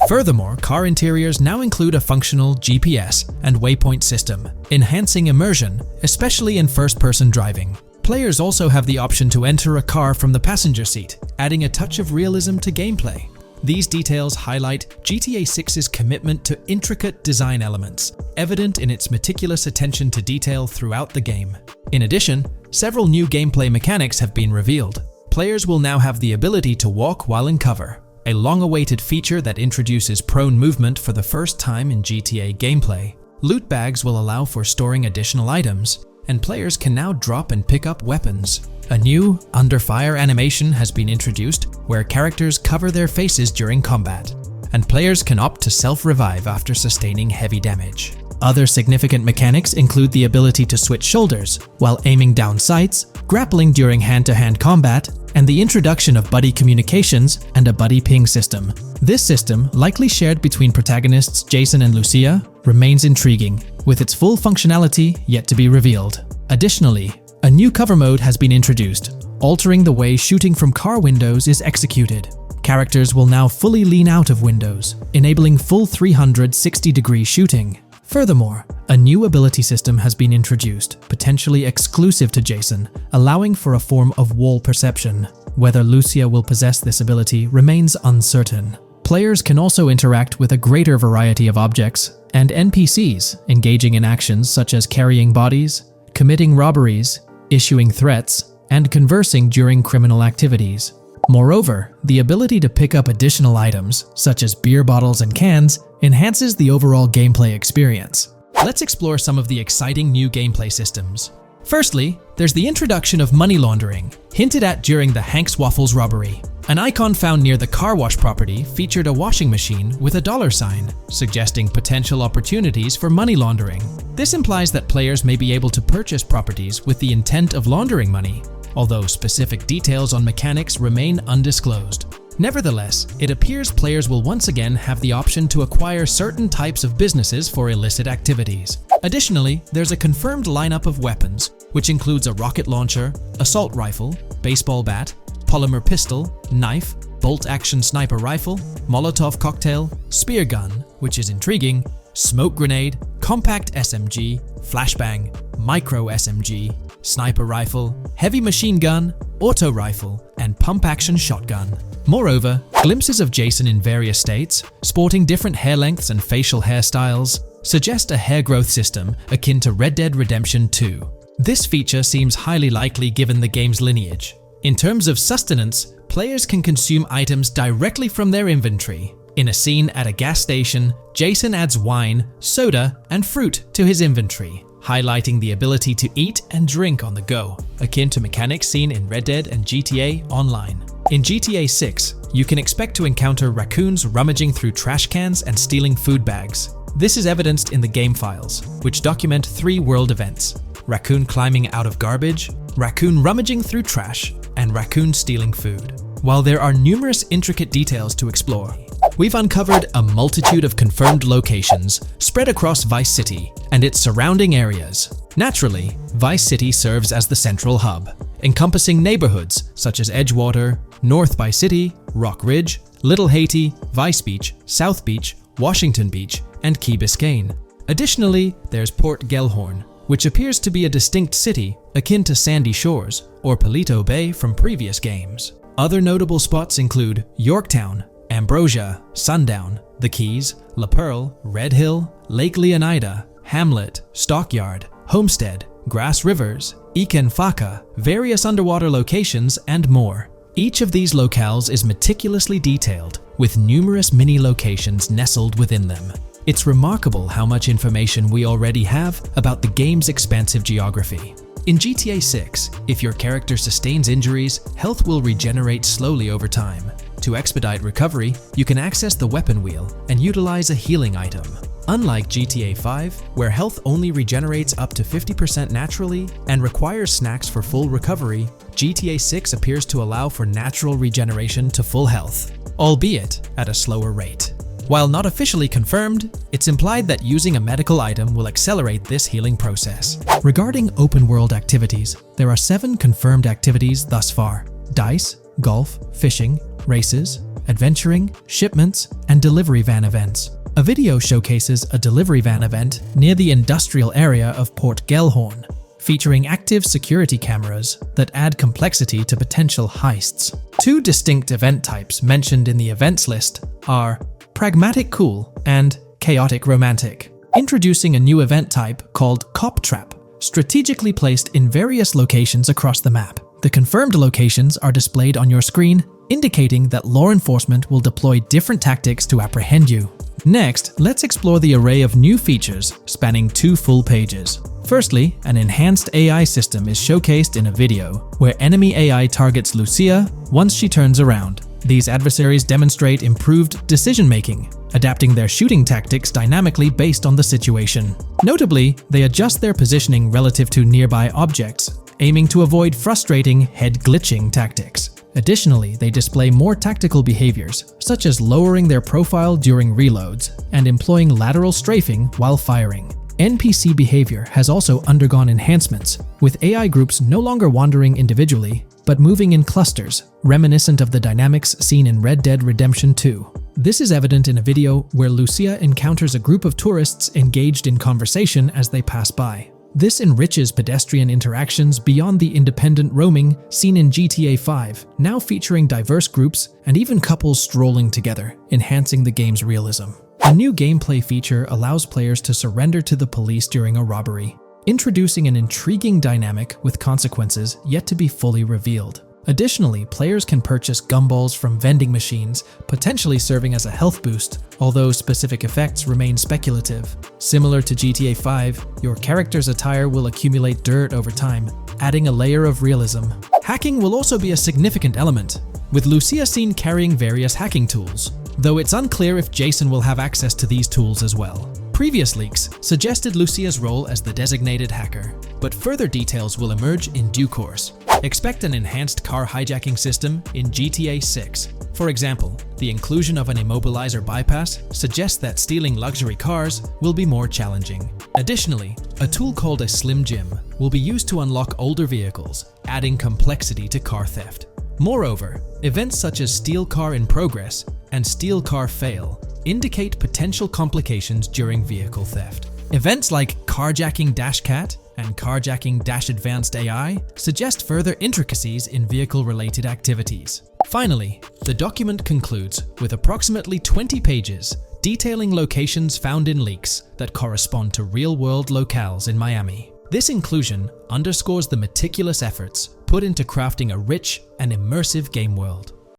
Furthermore, car interiors now include a functional GPS and waypoint system, enhancing immersion, especially in first-person driving. Players also have the option to enter a car from the passenger seat, adding a touch of realism to gameplay. These details highlight GTA 6's commitment to intricate design elements, evident in its meticulous attention to detail throughout the game. In addition, several new gameplay mechanics have been revealed. Players will now have the ability to walk while in cover, a long-awaited feature that introduces prone movement for the first time in GTA gameplay. Loot bags will allow for storing additional items, and players can now drop and pick up weapons. A new under fire animation has been introduced where characters cover their faces during combat, and players can opt to self-revive after sustaining heavy damage. Other significant mechanics include the ability to switch shoulders while aiming down sights, grappling during hand-to-hand combat, and the introduction of buddy communications and a buddy ping system. This system, likely shared between protagonists Jason and Lucia, remains intriguing, with its full functionality yet to be revealed. Additionally, a new cover mode has been introduced, altering the way shooting from car windows is executed. Characters will now fully lean out of windows, enabling full 360-degree shooting. Furthermore, a new ability system has been introduced, potentially exclusive to Jason, allowing for a form of wall perception. Whether Lucia will possess this ability remains uncertain. Players can also interact with a greater variety of objects and NPCs, engaging in actions such as carrying bodies, committing robberies, issuing threats, and conversing during criminal activities. Moreover, the ability to pick up additional items, such as beer bottles and cans, enhances the overall gameplay experience. Let's explore some of the exciting new gameplay systems. Firstly, there's the introduction of money laundering, hinted at during the Hank's Waffles robbery. An icon found near the car wash property featured a washing machine with a dollar sign, suggesting potential opportunities for money laundering. This implies that players may be able to purchase properties with the intent of laundering money, although specific details on mechanics remain undisclosed. Nevertheless, it appears players will once again have the option to acquire certain types of businesses for illicit activities. Additionally, there's a confirmed lineup of weapons, which includes a rocket launcher, assault rifle, baseball bat, polymer pistol, knife, bolt-action sniper rifle, Molotov cocktail, spear gun, which is intriguing, smoke grenade, compact SMG, flashbang, micro SMG, sniper rifle, heavy machine gun, auto rifle, and pump-action shotgun. Moreover, glimpses of Jason in various states, sporting different hair lengths and facial hairstyles, suggest a hair growth system akin to Red Dead Redemption 2. This feature seems highly likely given the game's lineage. In terms of sustenance, players can consume items directly from their inventory, In a scene at a gas station, Jason adds wine, soda, and fruit to his inventory, highlighting the ability to eat and drink on the go, akin to mechanics seen in Red Dead and GTA Online. In GTA 6, you can expect to encounter raccoons rummaging through trash cans and stealing food bags. This is evidenced in the game files, which document 3 world events: raccoon climbing out of garbage, raccoon rummaging through trash, and raccoon stealing food. While there are numerous intricate details to explore, we've uncovered a multitude of confirmed locations spread across Vice City and its surrounding areas. Naturally, Vice City serves as the central hub, encompassing neighborhoods such as Edgewater, North Vice City, Rock Ridge, Little Haiti, Vice Beach, South Beach, Washington Beach, and Key Biscayne. Additionally, there's Port Gellhorn, which appears to be a distinct city akin to Sandy Shores or Palito Bay from previous games. Other notable spots include Yorktown, Ambrosia, Sundown, The Keys, La Pearl, Red Hill, Lake Leonida, Hamlet, Stockyard, Homestead, Grass Rivers, Ikenfaka, various underwater locations, and more. Each of these locales is meticulously detailed, with numerous mini locations nestled within them. It's remarkable how much information we already have about the game's expansive geography. In GTA 6, if your character sustains injuries, health will regenerate slowly over time. To expedite recovery, you can access the weapon wheel and utilize a healing item. Unlike GTA 5, where health only regenerates up to 50% naturally and requires snacks for full recovery, GTA 6 appears to allow for natural regeneration to full health, albeit at a slower rate. While not officially confirmed, it's implied that using a medical item will accelerate this healing process. Regarding open-world activities, there are 7 confirmed activities thus far: dice, golf, fishing, races, adventuring, shipments, and delivery van events. A video showcases a delivery van event near the industrial area of Port Gellhorn, featuring active security cameras that add complexity to potential heists. 2 distinct event types mentioned in the events list are Pragmatic Cool and Chaotic Romantic, introducing a new event type called Cop Trap, strategically placed in various locations across the map. The confirmed locations are displayed on your screen, indicating that law enforcement will deploy different tactics to apprehend you. Next, let's explore the array of new features spanning 2 full pages. Firstly, an enhanced AI system is showcased in a video, where enemy AI targets Lucia once she turns around. These adversaries demonstrate improved decision-making, adapting their shooting tactics dynamically based on the situation. Notably, they adjust their positioning relative to nearby objects, aiming to avoid frustrating head-glitching tactics. Additionally, they display more tactical behaviors, such as lowering their profile during reloads and employing lateral strafing while firing. NPC behavior has also undergone enhancements, with AI groups no longer wandering individually, but moving in clusters, reminiscent of the dynamics seen in Red Dead Redemption 2. This is evident in a video where Lucia encounters a group of tourists engaged in conversation as they pass by. This enriches pedestrian interactions beyond the independent roaming seen in GTA 5, now featuring diverse groups and even couples strolling together, enhancing the game's realism. A new gameplay feature allows players to surrender to the police during a robbery, introducing an intriguing dynamic with consequences yet to be fully revealed. Additionally, players can purchase gumballs from vending machines, potentially serving as a health boost, although specific effects remain speculative. Similar to GTA 5, your character's attire will accumulate dirt over time, adding a layer of realism. Hacking will also be a significant element, with Lucia seen carrying various hacking tools, though it's unclear if Jason will have access to these tools as well. Previous leaks suggested Lucia's role as the designated hacker, but further details will emerge in due course. Expect an enhanced car hijacking system in GTA 6. For example, the inclusion of an immobilizer bypass suggests that stealing luxury cars will be more challenging. Additionally, a tool called a Slim Jim will be used to unlock older vehicles, adding complexity to car theft. Moreover, events such as Steal Car in Progress and Steal Car Fail indicate potential complications during vehicle theft. Events like Carjacking Cat and Carjacking Advanced AI suggest further intricacies in vehicle-related activities. Finally, the document concludes with approximately 20 pages detailing locations found in leaks that correspond to real-world locales in Miami. This inclusion underscores the meticulous efforts put into crafting a rich and immersive game world.